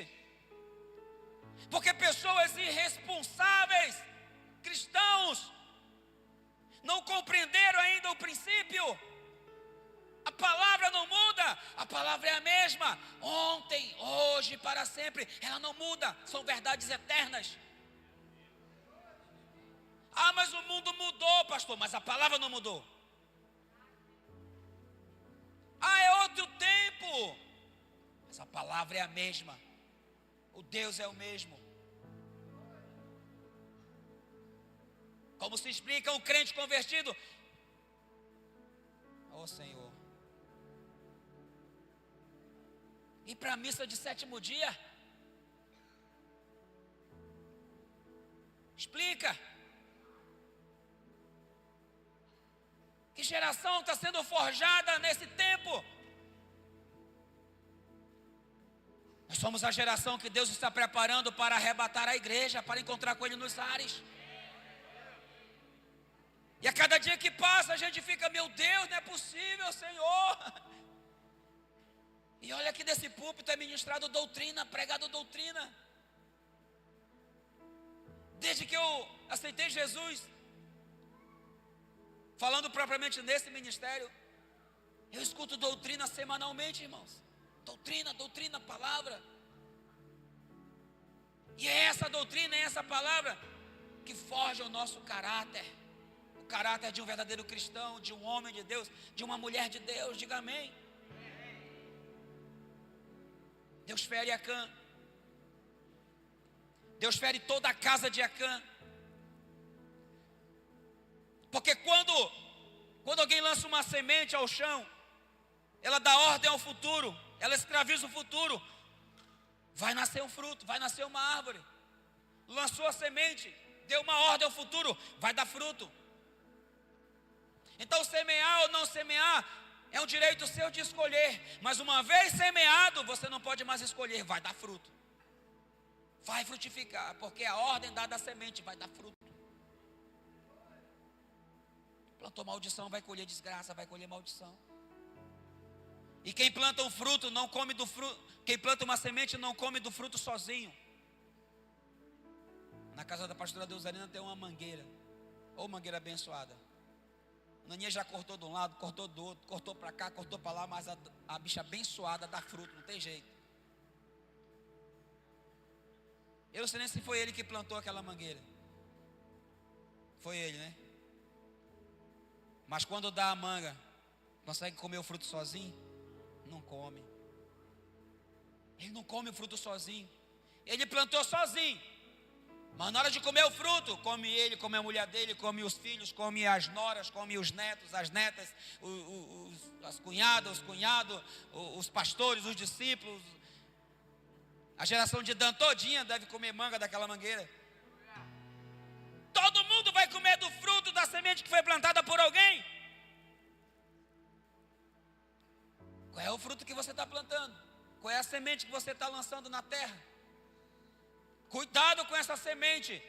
Porque pessoas irresponsáveis, cristãos, não compreenderam ainda o princípio. A palavra não muda, a palavra é a mesma, ontem, hoje, para sempre, ela não muda, são verdades eternas. Ah, mas o mundo mudou, pastor, mas a palavra não mudou. Ah, é outro tempo, mas a palavra é a mesma, o Deus é o mesmo. Como se explica um crente convertido? Oh Senhor, ir para a missa de 7º dia? Explica. Que geração está sendo forjada nesse tempo? Nós somos a geração que Deus está preparando para arrebatar a igreja, para encontrar com Ele nos ares. E a cada dia que passa a gente fica, meu Deus, não é possível, Senhor. E olha que desse púlpito é ministrado doutrina, pregado doutrina. Desde que eu aceitei Jesus, falando propriamente nesse ministério, eu escuto doutrina semanalmente, irmãos. Doutrina, palavra. E é essa doutrina, é essa palavra que forja o nosso caráter. O caráter de um verdadeiro cristão, de um homem de Deus, de uma mulher de Deus, diga amém. Deus fere Acã. Deus fere toda a casa de Acã. Porque quando alguém lança uma semente ao chão, ela dá ordem ao futuro, ela escraviza o futuro. Vai nascer um fruto, vai nascer uma árvore. Lançou a semente, deu uma ordem ao futuro, vai dar fruto. Então semear ou não semear é um direito seu de escolher. Mas uma vez semeado, você não pode mais escolher, vai dar fruto. Vai frutificar, porque a ordem dada à semente vai dar fruto. Plantou maldição, vai colher desgraça, vai colher maldição. E quem planta um fruto não come do fruto. Quem planta uma semente não come do fruto sozinho. Na casa da pastora Deusarina tem uma mangueira. Ou mangueira abençoada. A Naninha já cortou de um lado, cortou do outro, cortou para cá, cortou para lá, mas a bicha abençoada dá fruto, não tem jeito. Eu não sei nem se foi ele que plantou aquela mangueira. Foi ele, né? Mas quando dá a manga, consegue comer o fruto sozinho? Não come. Ele não come o fruto sozinho. Ele plantou sozinho. Mas na hora de comer o fruto, come ele, come a mulher dele, come os filhos, come as noras, come os netos, as netas, as cunhadas, os cunhados, os pastores, os discípulos. A geração de Dan todinha deve comer manga daquela mangueira. Todo mundo vai comer do fruto da semente que foi plantada por alguém. Qual é o fruto que você está plantando? Qual é a semente que você está lançando na terra? Cuidado com essa semente,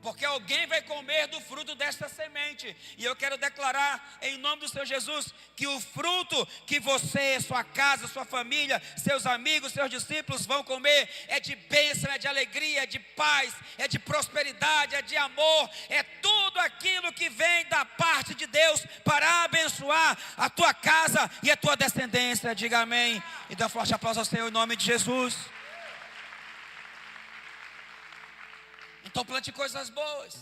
porque alguém vai comer do fruto desta semente. E eu quero declarar em nome do Senhor Jesus que o fruto que você, sua casa, sua família, seus amigos, seus discípulos vão comer é de bênção, é de alegria, é de paz, é de prosperidade, é de amor, é tudo aquilo que vem da parte de Deus para abençoar a tua casa e a tua descendência. Diga amém e dá um forte aplauso ao Senhor em nome de Jesus. Então plante coisas boas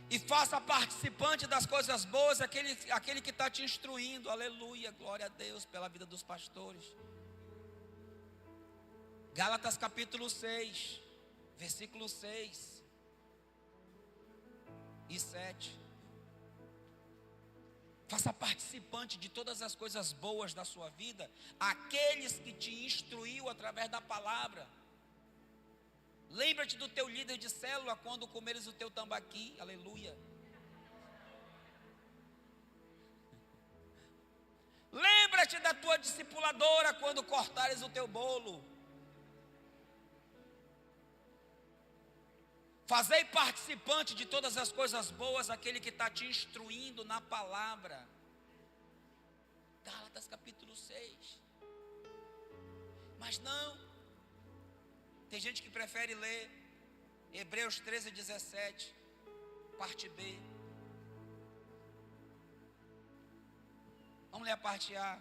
e faça participante das coisas boas aquele que está te instruindo. Aleluia, glória a Deus pela vida dos pastores. Gálatas capítulo 6, versículos 6 e 7. Faça participante de todas as coisas boas da sua vida aqueles que te instruiu através da palavra. Lembra-te do teu líder de célula quando comeres o teu tambaqui. Aleluia. Lembra Lembra-te da tua discipuladora quando cortares o teu bolo. Fazei participante de todas as coisas boas aquele que está te instruindo na palavra. Gálatas capítulo 6. Mas não. Tem gente que prefere ler Hebreus 13:17, parte B. Vamos ler a parte A.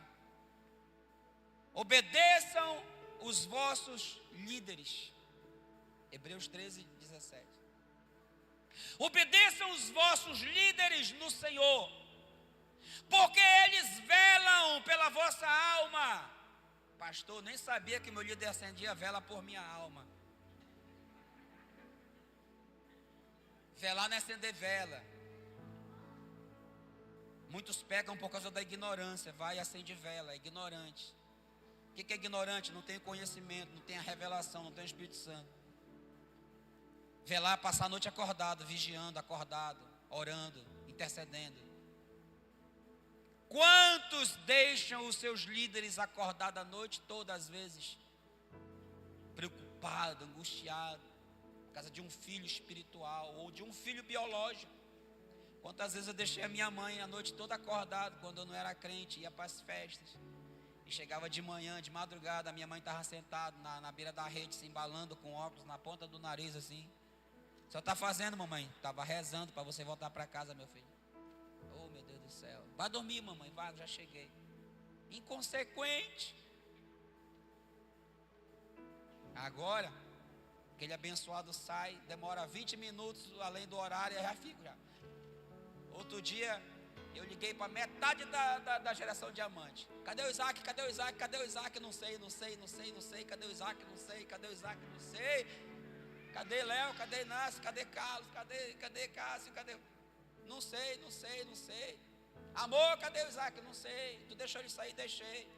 Obedeçam os vossos líderes. Hebreus 13:17. Obedeçam os vossos líderes no Senhor, porque eles velam pela vossa alma. Pastor, nem sabia que meu líder acendia vela por minha alma. Velar não é acender vela. Muitos pecam por causa da ignorância. Vai e acende vela, é ignorante. O que é ignorante? Não tem conhecimento, não tem a revelação, não tem o Espírito Santo. Velar, passar a noite acordado, vigiando, acordado, orando, intercedendo. Quantos deixam os seus líderes acordados a noite toda, às vezes, preocupado, angustiado, por causa de um filho espiritual ou de um filho biológico? Quantas vezes eu deixei a minha mãe a noite toda acordada, quando eu não era crente, ia para as festas, e chegava de manhã, de madrugada, a minha mãe estava sentada na beira da rede, se embalando com óculos na ponta do nariz assim. Só está fazendo, mamãe? Estava rezando para você voltar para casa, meu filho. Oh, meu Deus do céu. Vai dormir, mamãe, vai, eu já cheguei. Inconsequente. Agora, aquele abençoado sai, demora 20 minutos além do horário, eu já fico já. Outro dia, eu liguei para metade da geração diamante. Cadê o Isaac? Cadê o Isaac? Cadê o Isaac? Não sei. Cadê o Isaac? Não sei. Cadê o Isaac? Não sei. Cadê Léo? Cadê Inácio? Cadê Carlos? Cadê Cássio? Cadê? Não sei. Amor, cadê o Isaac? Não sei. Tu deixou ele sair? Deixei.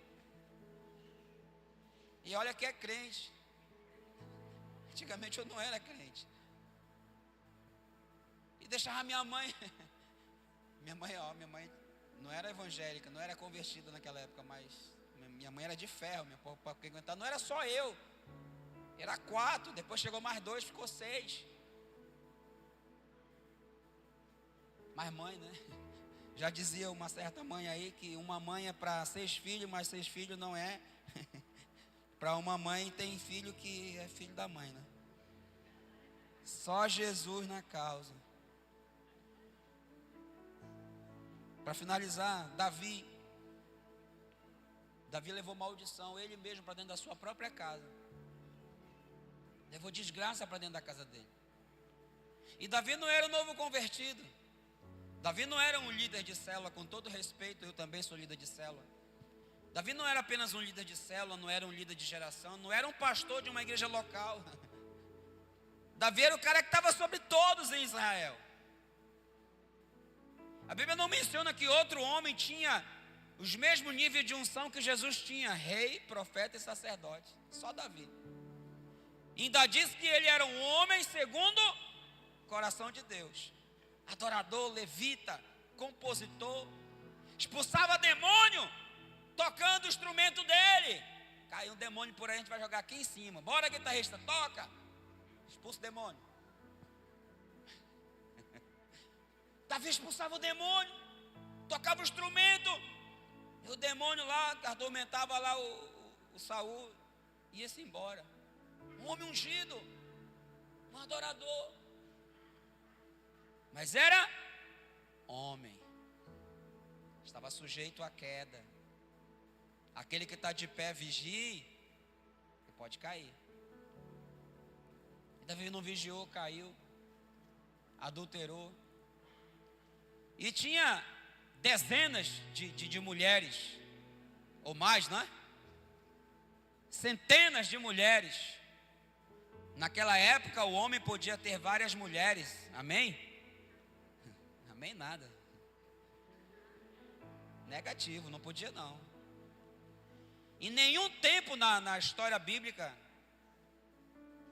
E olha que é crente. Antigamente eu não era crente. E deixava minha mãe. Minha mãe não era evangélica, não era convertida naquela época, mas minha mãe era de ferro, para aguentar. Não era só eu. Era 4, depois chegou mais 2, ficou 6. Mas mãe, né? Já dizia uma certa mãe aí que uma mãe é para 6 filhos, mas 6 filhos não é. Para uma mãe tem filho que é filho da mãe, né? Só Jesus na causa. Para finalizar, Davi levou maldição, ele mesmo, para dentro da sua própria casa. Levou desgraça para dentro da casa dele. E Davi não era um novo convertido. Davi não era um líder de célula, com todo respeito, eu também sou líder de célula. Davi não era apenas um líder de célula, não era um líder de geração, não era um pastor de uma igreja local. Davi era o cara que estava sobre todos em Israel. A Bíblia não menciona que outro homem tinha os mesmos níveis de unção que Jesus tinha, rei, profeta e sacerdote. Só Davi. Ainda diz que ele era um homem segundo o coração de Deus. Adorador, levita, compositor. Expulsava demônio, tocando o instrumento dele. Caiu um demônio por aí, a gente vai jogar aqui em cima. Bora, guitarrista, toca. Expulsa o demônio. Davi expulsava o demônio, tocava o instrumento. E o demônio lá, atormentava lá o Saul, ia-se embora. Um homem ungido, um adorador. Mas era homem. Estava sujeito à queda. Aquele que está de pé, vigie, que pode cair. E Davi não vigiou, caiu. Adulterou. E tinha dezenas de mulheres, ou mais, não é? Centenas de mulheres. Naquela época o homem podia ter várias mulheres, amém? Amém nada. Negativo, não podia não. Em nenhum tempo na história bíblica,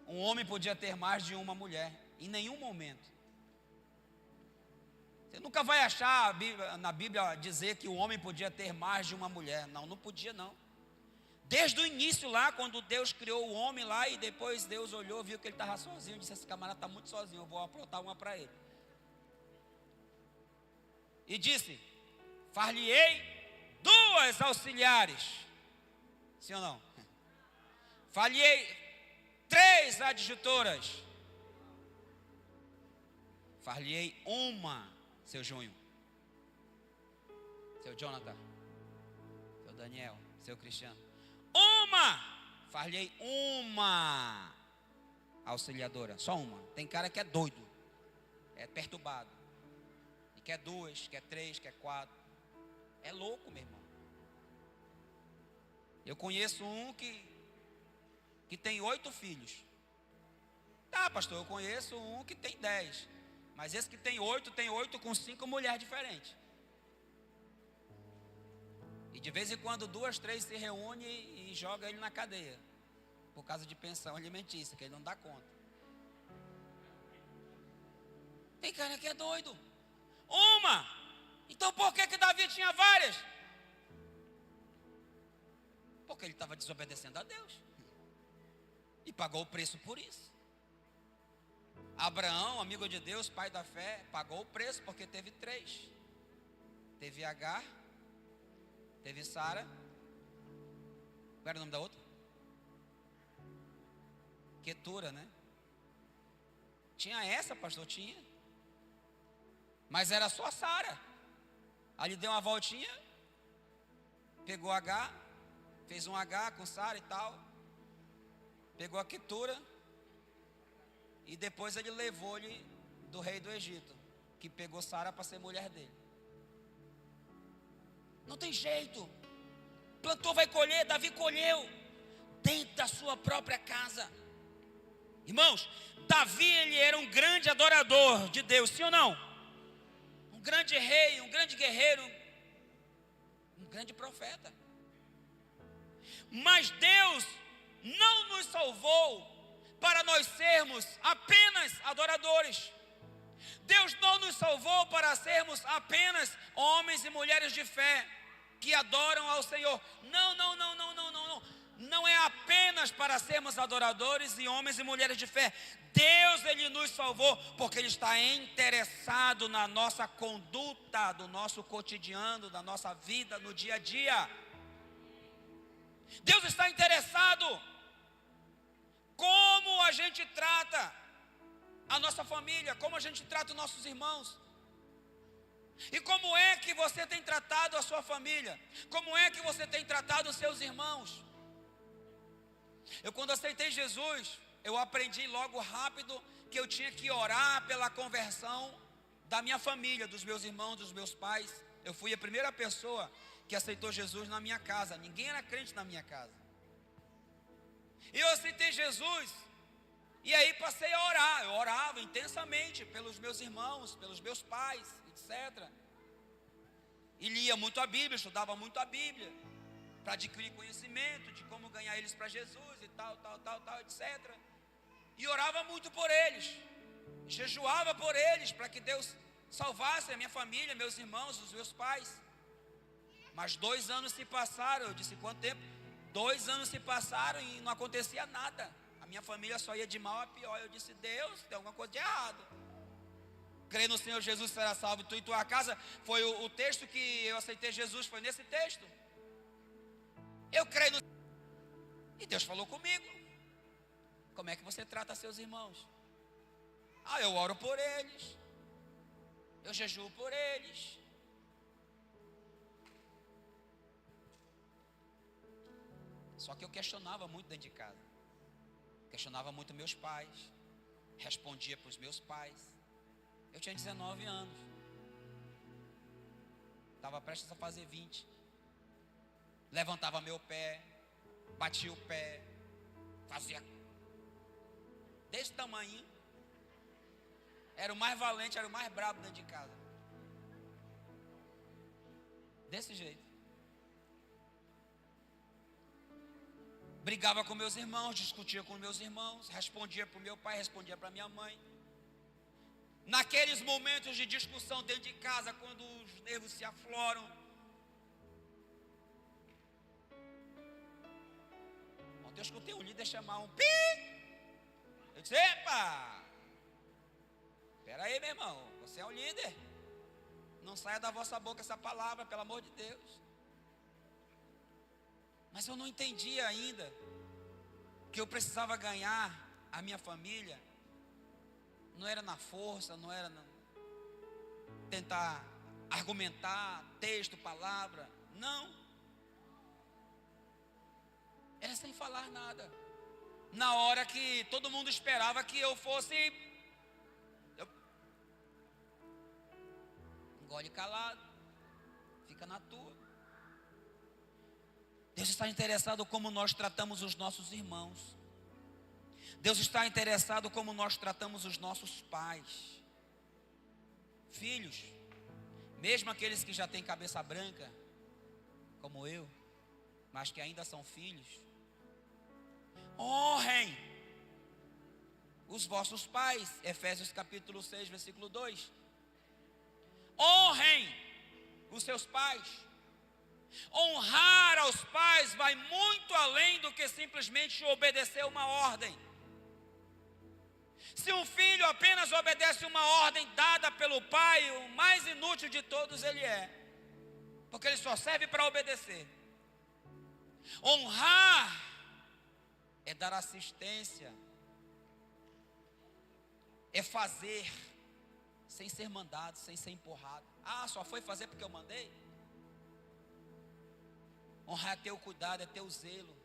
um homem podia ter mais de uma mulher, em nenhum momento. Você nunca vai achar na Bíblia dizer que o homem podia ter mais de uma mulher. Não, não podia não. Desde o início lá, quando Deus criou o homem lá, e depois Deus olhou, viu que ele estava sozinho, disse: esse camarada está muito sozinho, eu vou aprontar uma para ele. E disse: far-lhe-ei 2 auxiliares. Sim ou não? Far-lhe-ei 3 adjutoras. Far-lhe-ei uma, seu Junho, seu Jonathan, seu Daniel, seu Cristiano. Far-lhe-ei uma auxiliadora, só uma. Tem cara que é doido, é perturbado, e quer 2, quer 3, quer 4. É louco, meu irmão. Eu conheço um que tem 8 filhos. Tá, pastor, eu conheço um que tem 10. Mas esse que tem 8 com 5 mulheres diferentes. E de vez em quando 2, 3 se reúnem e joga ele na cadeia. Por causa de pensão alimentícia, que ele não dá conta. Tem cara que é doido. Uma! Então por que Davi tinha várias? Porque ele estava desobedecendo a Deus. E pagou o preço por isso. Abraão, amigo de Deus, pai da fé, pagou o preço porque teve 3. Teve Agar, teve Sara. Qual era o nome da outra? Quetura, né? Tinha essa, pastor? Tinha. Mas era só Sara. Ali deu uma voltinha, pegou Agar, fez um H com Sara e tal. Pegou a Quetura. E depois ele levou-lhe do rei do Egito, que pegou Sara para ser mulher dele. Não tem jeito. Plantou, vai colher. Davi colheu dentro da sua própria casa. Irmãos, Davi, ele era um grande adorador de Deus, sim ou não? Um grande rei, um grande guerreiro, um grande profeta. Mas Deus não nos salvou para nós sermos apenas adoradores. Deus não nos salvou para sermos apenas homens e mulheres de fé que adoram ao Senhor. Não. Não é apenas para sermos adoradores e homens e mulheres de fé. Deus, ele nos salvou porque ele está interessado na nossa conduta, do nosso cotidiano, da nossa vida no dia a dia. Deus está interessado como a gente trata a nossa família, como a gente trata os nossos irmãos. E como é que você tem tratado a sua família? Como é que você tem tratado os seus irmãos? Eu, quando aceitei Jesus, eu aprendi logo rápido que eu tinha que orar pela conversão da minha família, dos meus irmãos, dos meus pais. Eu fui a primeira pessoa que aceitou Jesus na minha casa. Ninguém era crente na minha casa. E eu aceitei Jesus, e aí passei a orar. Eu orava intensamente pelos meus irmãos, pelos meus pais, etc. E lia muito a Bíblia, estudava muito a Bíblia, para adquirir conhecimento de como ganhar eles para Jesus e tal, etc. E orava muito por eles, jejuava por eles, para que Deus salvasse a minha família, meus irmãos, os meus pais. Mas 2 anos se passaram. Eu disse: quanto tempo? 2 anos se passaram e não acontecia nada. A minha família só ia de mal a pior. Eu disse: Deus, tem alguma coisa de errado. Crê no Senhor Jesus, será salvo tu e tua casa. Foi o texto que eu aceitei Jesus, foi nesse texto. Eu creio no... E Deus falou comigo: como é que você trata seus irmãos? Eu oro por eles, eu jejuo por eles. Só que eu questionava muito dentro de casa. Questionava muito meus pais. Respondia para os meus pais. Eu tinha 19 anos. Estava prestes a fazer 20. Levantava meu pé. Batia o pé. Fazia desse tamanho. Era o mais valente, era o mais brabo dentro de casa. Desse jeito. Brigava com meus irmãos, discutia com meus irmãos, respondia para o meu pai, respondia para minha mãe. naqueles momentos de discussão dentro de casa, quando os nervos se afloram. Ontem eu escutei um líder chamar um pi. Eu disse: epa, espera aí, meu irmão, você é um líder. Não saia da vossa boca essa palavra, pelo amor de Deus. Mas eu não entendia ainda que eu precisava ganhar a minha família. Não era na força, não era tentar argumentar, texto, palavra. Não. Era sem falar nada. Na hora que todo mundo esperava que eu fosse, engole calado, fica na tua. Deus está interessado como nós tratamos os nossos irmãos. Deus está interessado como nós tratamos os nossos pais. Filhos, mesmo aqueles que já têm cabeça branca, como eu, mas que ainda são filhos, honrem os vossos pais. Efésios capítulo 6, versículo 2. Honrem os seus pais. Honrar aos pais vai muito além do que simplesmente obedecer uma ordem. Se um filho apenas obedece uma ordem dada pelo pai, o mais inútil de todos ele é, porque ele só serve para obedecer. Honrar é dar assistência, é fazer sem ser mandado, sem ser empurrado. Ah, só foi fazer porque eu mandei? Honrar é ter o cuidado, é ter o zelo,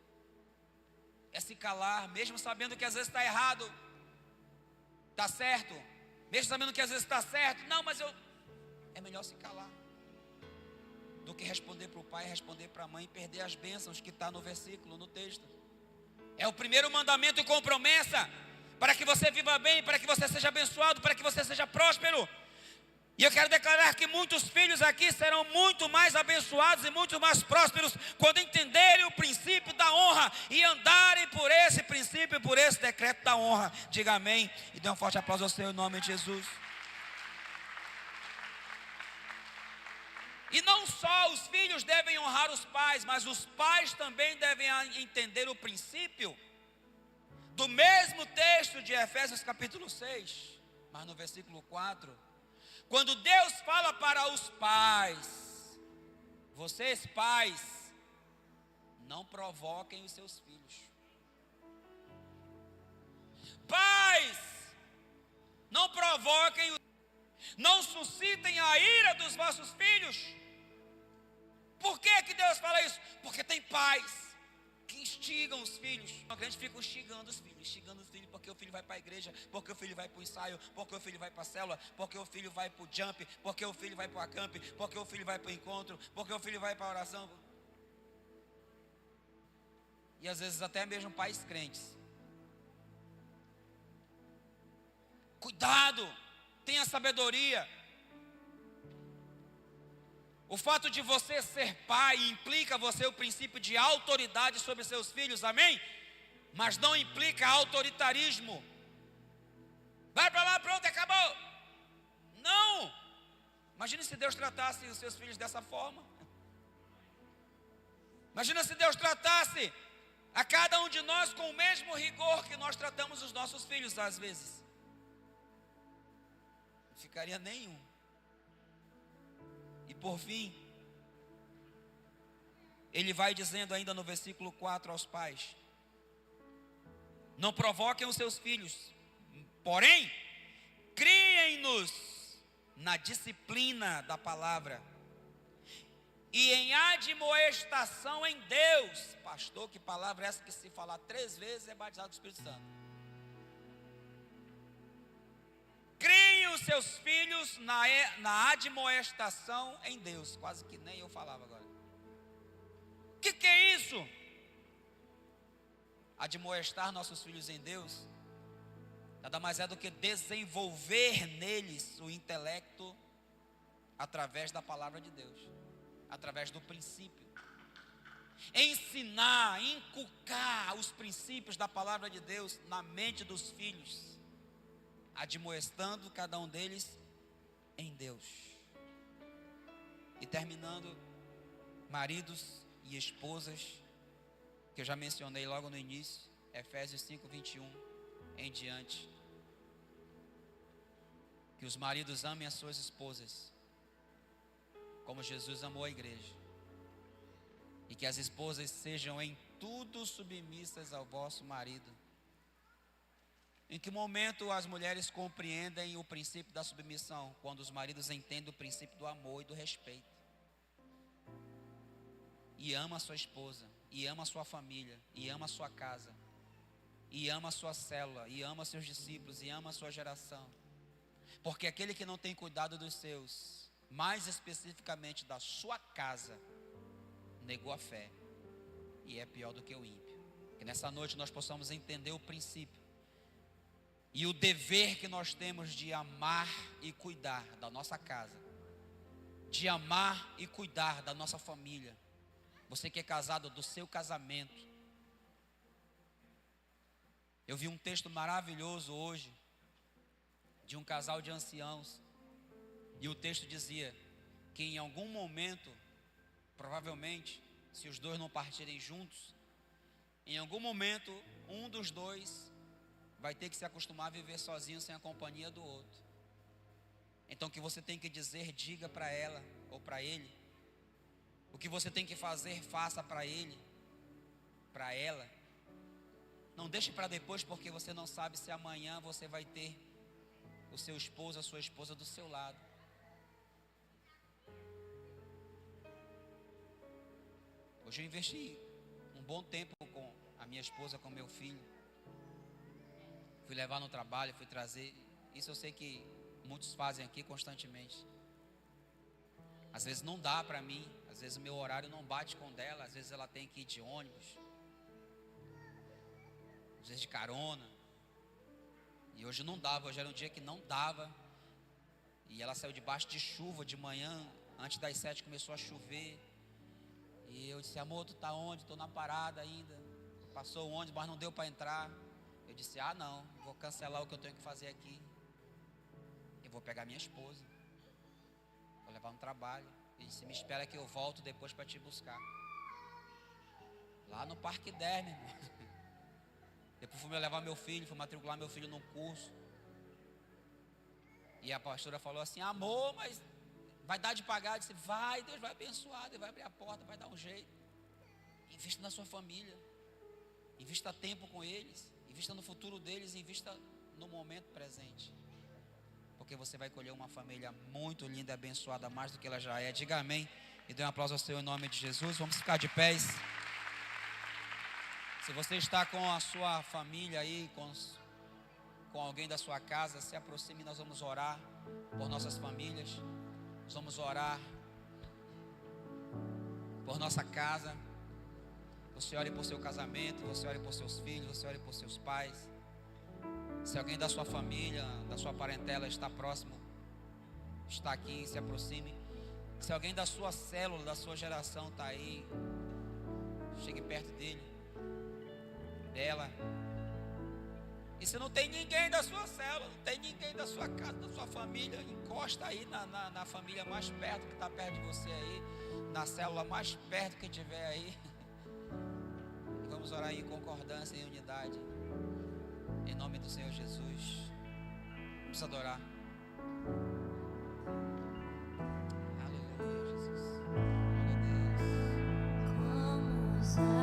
é se calar, mesmo sabendo que às vezes está errado, está certo, mesmo sabendo que às vezes está certo. Não, mas é melhor se calar do que responder para o pai, responder para a mãe e perder as bênçãos que está no versículo, no texto. É o primeiro mandamento com promessa para que você viva bem, para que você seja abençoado, para que você seja próspero. E eu quero declarar que muitos filhos aqui serão muito mais abençoados e muito mais prósperos quando entenderem o princípio da honra e andarem por esse princípio e por esse decreto da honra. Diga amém e dê um forte aplauso ao Senhor em nome de Jesus. E não só os filhos devem honrar os pais, mas os pais também devem entender o princípio do mesmo texto de Efésios capítulo 6, mas no versículo 4, quando Deus fala para os pais: vocês pais, não provoquem os seus filhos. Pais, não provoquem, não suscitem a ira dos vossos filhos. Por que Deus fala isso? Porque tem pais que instigam os filhos. A gente fica instigando os filhos, porque o filho vai para a igreja, porque o filho vai para o ensaio, porque o filho vai para a célula, porque o filho vai para o jump, porque o filho vai para o acamp, porque o filho vai para o encontro, porque o filho vai para a oração. E às vezes até mesmo pais crentes. Cuidado, tenha sabedoria. O fato de você ser pai implica você o princípio de autoridade sobre seus filhos, amém? Mas não implica autoritarismo. Vai para lá, pronto, acabou. Não. Imagina se Deus tratasse os seus filhos dessa forma. Imagina se Deus tratasse a cada um de nós com o mesmo rigor que nós tratamos os nossos filhos às vezes. Não ficaria nenhum. E por fim, ele vai dizendo ainda no versículo 4 aos pais: não provoquem os seus filhos, porém, criem-nos na disciplina da palavra e em admoestação em Deus. Pastor, que palavra é essa que se falar 3 vezes é batizado do Espírito Santo? Criem os seus filhos na admoestação em Deus. Quase que nem eu falava agora. O que é isso? Admoestar nossos filhos em Deus nada mais é do que desenvolver neles o intelecto através da palavra de Deus, através do princípio. Ensinar, inculcar os princípios da palavra de Deus na mente dos filhos. admoestando cada um deles em Deus. E terminando, maridos e esposas, que eu já mencionei logo no início, Efésios 5:21 em diante. Que os maridos amem as suas esposas, como Jesus amou a igreja. E que as esposas sejam em tudo submissas ao vosso marido. Em que momento as mulheres compreendem o princípio da submissão? Quando os maridos entendem o princípio do amor e do respeito. E ama a sua esposa, e ama a sua família, e ama a sua casa, e ama a sua célula, e ama seus discípulos, e ama a sua geração. Porque aquele que não tem cuidado dos seus, mais especificamente da sua casa, negou a fé e é pior do que o ímpio. Que nessa noite nós possamos entender o princípio e o dever que nós temos de amar e cuidar da nossa casa, de amar e cuidar da nossa família. Você que é casado, do seu casamento. Eu vi um texto maravilhoso hoje de um casal de anciãos, e o texto dizia que em algum momento, provavelmente, se os dois não partirem juntos, em algum momento um dos dois vai ter que se acostumar a viver sozinho sem a companhia do outro. Então o que você tem que dizer, diga para ela ou para ele. O que você tem que fazer, faça para ele, para ela. Não deixe para depois, porque você não sabe se amanhã você vai ter o seu esposo, a sua esposa do seu lado. Hoje eu investi um bom tempo com a minha esposa, com meu filho. Fui levar no trabalho, fui trazer. Isso eu sei que muitos fazem aqui constantemente. Às vezes não dá para mim, às vezes o meu horário não bate com o dela, às vezes ela tem que ir de ônibus, às vezes de carona. E hoje não dava, hoje era um dia que não dava. E ela saiu debaixo de chuva de manhã, antes das 7 começou a chover. E eu disse: amor, tu tá onde? Estou na parada ainda. Passou o ônibus, mas não deu para entrar. Eu disse: ah não, vou cancelar o que eu tenho que fazer aqui. Eu vou pegar minha esposa, vou levar no trabalho. Ele disse: me espera que eu volto depois para te buscar. Lá no Parque 10, meu irmão. Depois fui levar meu filho, fui matricular meu filho num curso. E a pastora falou assim: amor, mas vai dar de pagar? Eu disse: vai, Deus vai abençoar, Deus vai abrir a porta, vai dar um jeito. Invista na sua família, invista tempo com eles, invista no futuro deles, invista no momento presente. Porque você vai colher uma família muito linda e abençoada, mais do que ela já é. Diga amém e dê um aplauso ao Senhor em nome de Jesus. Vamos ficar de pés. Se você está com a sua família aí, com alguém da sua casa, se aproxime, nós vamos orar por nossas famílias. Nós vamos orar por nossa casa. Você ore por seu casamento, você ore por seus filhos, você ore por seus pais. Se alguém da sua família, da sua parentela está próximo, está aqui, se aproxime. Se alguém da sua célula, da sua geração está aí, chegue perto dele, dela. E se não tem ninguém da sua célula, não tem ninguém da sua casa, da sua família, encosta aí na família mais perto, que está perto de você aí, na célula mais perto que tiver aí. E vamos orar em concordância, em unidade, em nome do Senhor Jesus. Vamos adorar. Aleluia, Jesus. Glória a Deus. Como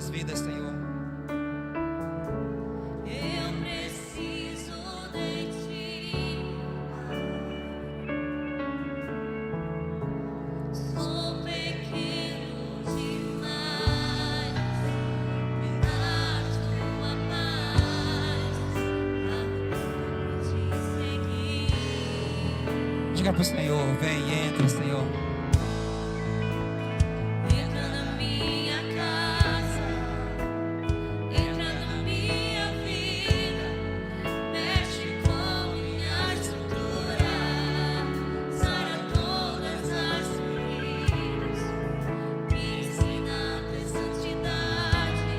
vidas, Senhor. Eu preciso de Ti. Sou pequeno demais. A Tua palavra Diga para o Senhor, vem, entra, Senhor. Entra na minha casa, entra na minha vida, mexe com minha estrutura, sara todas as feridas, me ensina a ter santidade,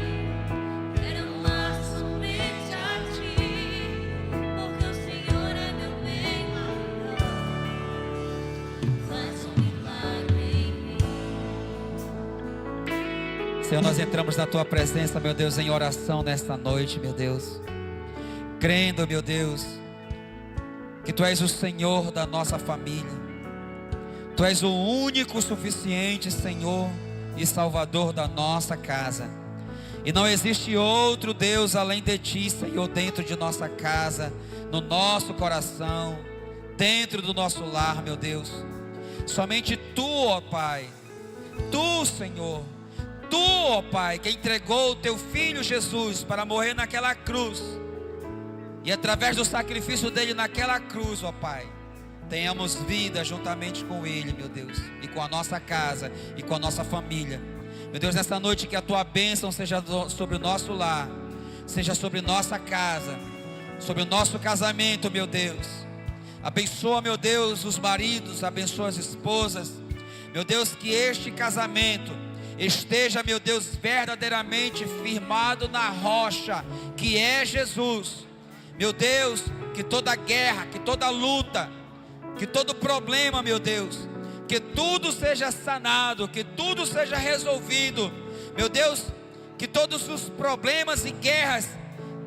quero amar somente a Ti, porque o Senhor é meu bem maior, faz milagre em mim. Senhor, nós entramos na Tua presença, meu Deus, em oração nesta noite, meu Deus. Crendo, meu Deus, que Tu és o Senhor da nossa família. Tu és o único suficiente Senhor e Salvador da nossa casa. E não existe outro Deus além de Ti, Senhor, dentro de nossa casa, no nosso coração, dentro do nosso lar, meu Deus. Somente Tu, ó Pai, Tu, Senhor, Tu, ó Pai, que entregou o Teu Filho Jesus para morrer naquela cruz. E através do sacrifício dele naquela cruz, ó Pai, tenhamos vida juntamente com Ele, meu Deus, e com a nossa casa, e com a nossa família. Meu Deus, nessa noite que a Tua bênção seja sobre o nosso lar, seja sobre nossa casa, sobre o nosso casamento, meu Deus. Abençoa, meu Deus, os maridos, abençoa as esposas. Meu Deus, que este casamento esteja, meu Deus, verdadeiramente firmado na rocha, que é Jesus. Meu Deus, que toda guerra, que toda luta, que todo problema, meu Deus, que tudo seja sanado, que tudo seja resolvido. Meu Deus, que todos os problemas e guerras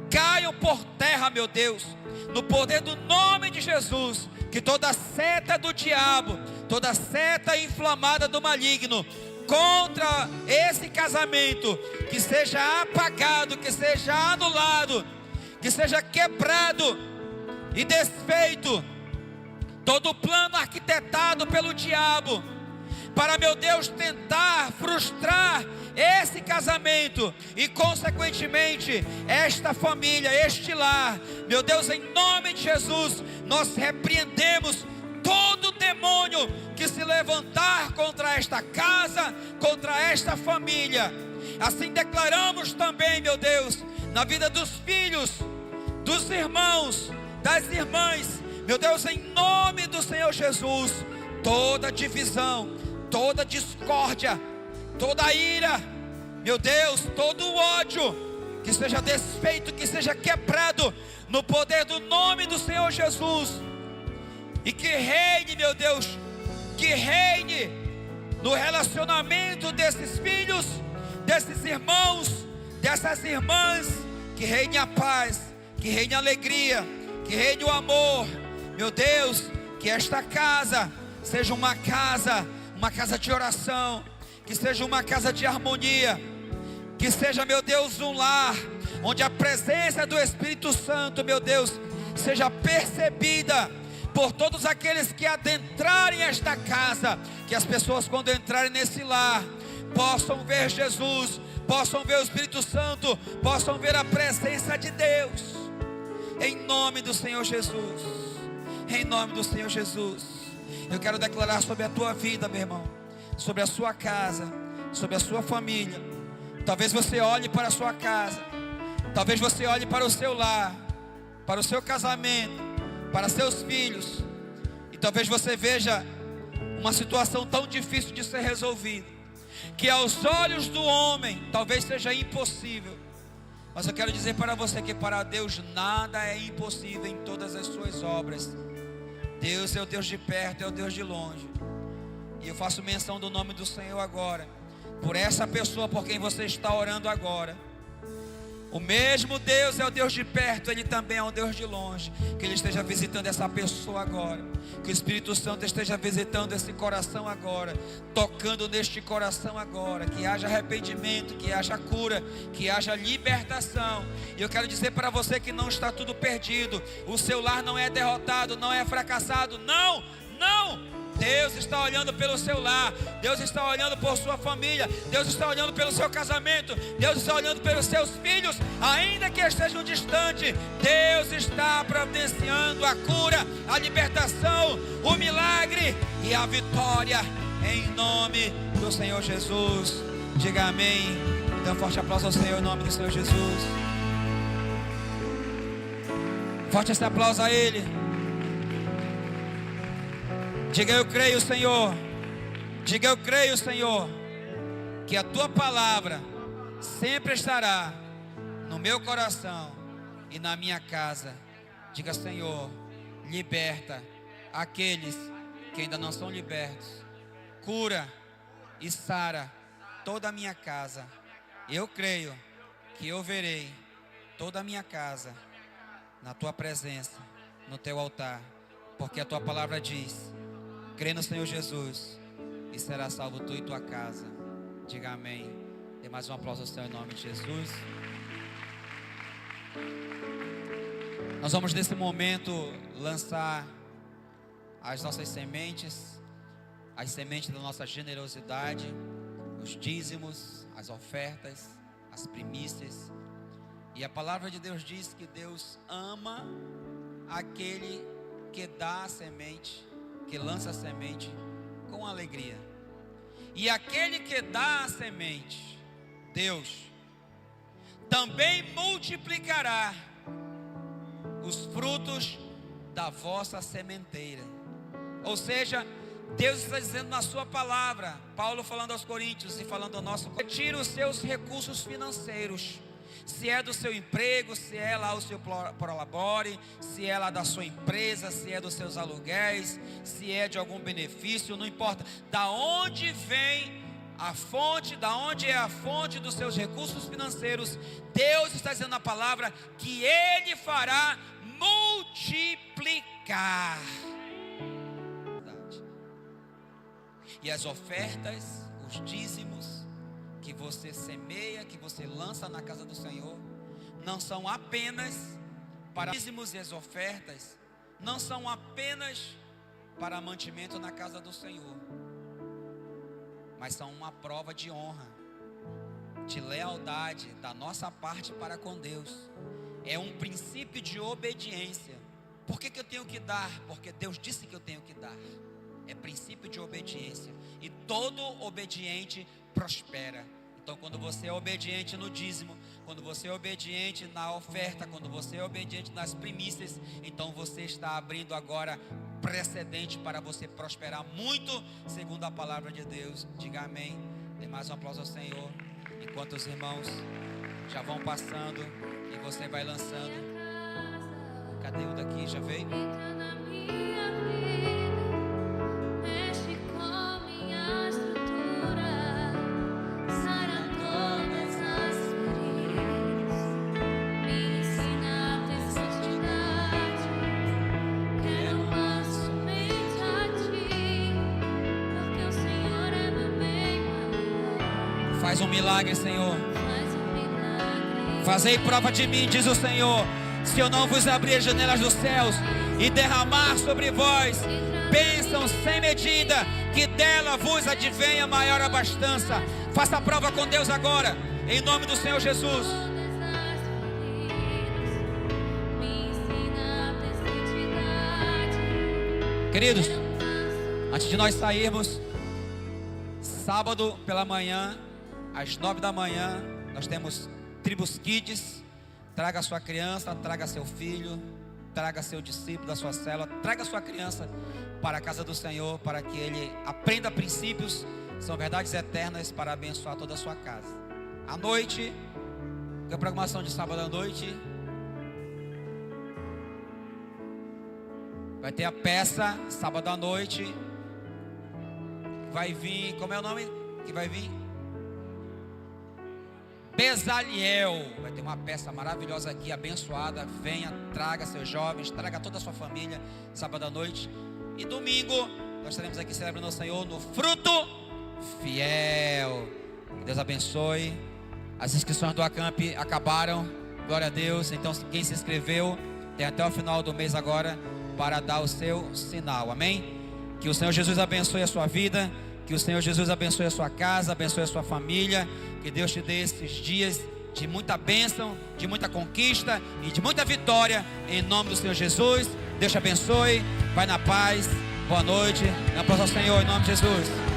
caiam por terra, meu Deus, no poder do nome de Jesus. Que toda seta do diabo, toda seta inflamada do maligno contra esse casamento, que seja apagado, que seja anulado, que seja quebrado e desfeito todo o plano arquitetado pelo diabo para, meu Deus, tentar frustrar esse casamento e consequentemente esta família, este lar. Meu Deus, em nome de Jesus, nós repreendemos todo demônio que se levantar contra esta casa, contra esta família. Assim declaramos também, meu Deus, na vida dos filhos, dos irmãos, das irmãs, meu Deus, em nome do Senhor Jesus, toda divisão, toda discórdia, toda ira, meu Deus, todo ódio, que seja desfeito, que seja quebrado no poder do nome do Senhor Jesus. E que reine, meu Deus, que reine no relacionamento desses filhos, desses irmãos, dessas irmãs. Que reine a paz, que reine a alegria, que reine o amor. Meu Deus, que esta casa seja uma casa de oração, que seja uma casa de harmonia, que seja, meu Deus, um lar onde a presença do Espírito Santo, meu Deus, seja percebida por todos aqueles que adentrarem esta casa. Que as pessoas, quando entrarem nesse lar, possam ver Jesus, possam ver o Espírito Santo, possam ver a presença de Deus, em nome do Senhor Jesus. Em nome do Senhor Jesus, eu quero declarar sobre a tua vida, meu irmão, sobre a sua casa, sobre a sua família. Talvez você olhe para a sua casa, talvez você olhe para o seu lar, para o seu casamento, para seus filhos, e talvez você veja uma situação tão difícil de ser resolvida, que aos olhos do homem talvez seja impossível. Mas eu quero dizer para você que para Deus nada é impossível em todas as suas obras. Deus é o Deus de perto, é o Deus de longe. E eu faço menção do nome do Senhor agora, por essa pessoa por quem você está orando agora. O mesmo Deus é o Deus de perto, Ele também é um Deus de longe. Que Ele esteja visitando essa pessoa agora, que o Espírito Santo esteja visitando esse coração agora, tocando neste coração agora. Que haja arrependimento, que haja cura, que haja libertação. E eu quero dizer para você que não está tudo perdido. O seu lar não é derrotado, não é fracassado. Não, não. Deus está olhando pelo seu lar, Deus está olhando por sua família, Deus está olhando pelo seu casamento, Deus está olhando pelos seus filhos, ainda que estejam distantes. Deus está providenciando a cura, a libertação, o milagre e a vitória, em nome do Senhor Jesus. Diga amém. Dê um forte aplauso ao Senhor em nome do Senhor Jesus. Forte esse aplauso a Ele. Diga: eu creio, Senhor. Diga: eu creio, Senhor, que a Tua palavra sempre estará no meu coração e na minha casa. Diga: Senhor, liberta aqueles que ainda não são libertos. Cura e sara toda a minha casa. Eu creio que eu verei toda a minha casa na Tua presença, no Teu altar, porque a Tua palavra diz: crê no Senhor Jesus e será salvo tu e tua casa. Diga amém. Dê mais um aplauso ao Senhor em nome de Jesus. Nós vamos nesse momento lançar as nossas sementes, as sementes da nossa generosidade, os dízimos, as ofertas, as primícias. E a palavra de Deus diz que Deus ama aquele que dá a semente, que lança a semente com alegria. E aquele que dá a semente, Deus também multiplicará os frutos da vossa sementeira. Ou seja, Deus está dizendo na sua palavra, Paulo falando aos Coríntios e falando ao nosso: retire os seus recursos financeiros. Se é do seu emprego, se é lá o seu prolabore, se é lá da sua empresa, se é dos seus aluguéis, se é de algum benefício, não importa. Da onde vem a fonte, da onde é a fonte dos seus recursos financeiros, Deus está dizendo na palavra que Ele fará multiplicar. E as ofertas, os dízimos que você semeia, que você lança na casa do Senhor, não são apenas para dízimos, e as ofertas não são apenas para mantimento na casa do Senhor, mas são uma prova de honra, de lealdade da nossa parte para com Deus. É um princípio de obediência. Por que eu tenho que dar? Porque Deus disse que eu tenho que dar. É princípio de obediência. E todo obediente prospera. Então, quando você é obediente no dízimo, quando você é obediente na oferta, quando você é obediente nas primícias, então você está abrindo agora precedente para você prosperar muito, segundo a palavra de Deus. Diga amém. Dê mais um aplauso ao Senhor. Enquanto os irmãos já vão passando e você vai lançando. Cadê o daqui? Já veio? Entra na minha vida, mexe com minha estrutura, sara todas as feridas, me ensina a ter santidade. Quero mais somente a Ti, porque o Senhor é meu bem maior. Faz um milagre, Senhor. Faz um milagre. Fazei prova de mim, diz o Senhor. Se eu não vos abrir as janelas dos céus e derramar sobre vós bênção sem medida, que dela vos advenha maior abastança. Faça a prova com Deus agora, em nome do Senhor Jesus. Queridos, antes de nós sairmos, sábado pela manhã, às 9 da manhã, nós temos Tribos Kids. Traga sua criança, traga seu filho, traga seu discípulo da sua célula, traga sua criança para a casa do Senhor, para que ele aprenda princípios, são verdades eternas para abençoar toda a sua casa. À noite, que é a programação de sábado à noite, vai ter a peça, sábado à noite, vai vir, como é o nome que vai vir? Bezaliel. Vai ter uma peça maravilhosa aqui, abençoada. Venha, traga seus jovens, traga toda a sua família, sábado à noite. E domingo, nós estaremos aqui celebrando o Senhor no Fruto Fiel. Que Deus abençoe. As inscrições do Acamp acabaram, glória a Deus. Então, quem se inscreveu, tem até o final do mês agora para dar o seu sinal, amém? Que o Senhor Jesus abençoe a sua vida. Que o Senhor Jesus abençoe a sua casa, abençoe a sua família. Que Deus te dê esses dias de muita bênção, de muita conquista e de muita vitória, em nome do Senhor Jesus. Deus te abençoe, vai na paz, boa noite, na paz ao Senhor, em nome de Jesus.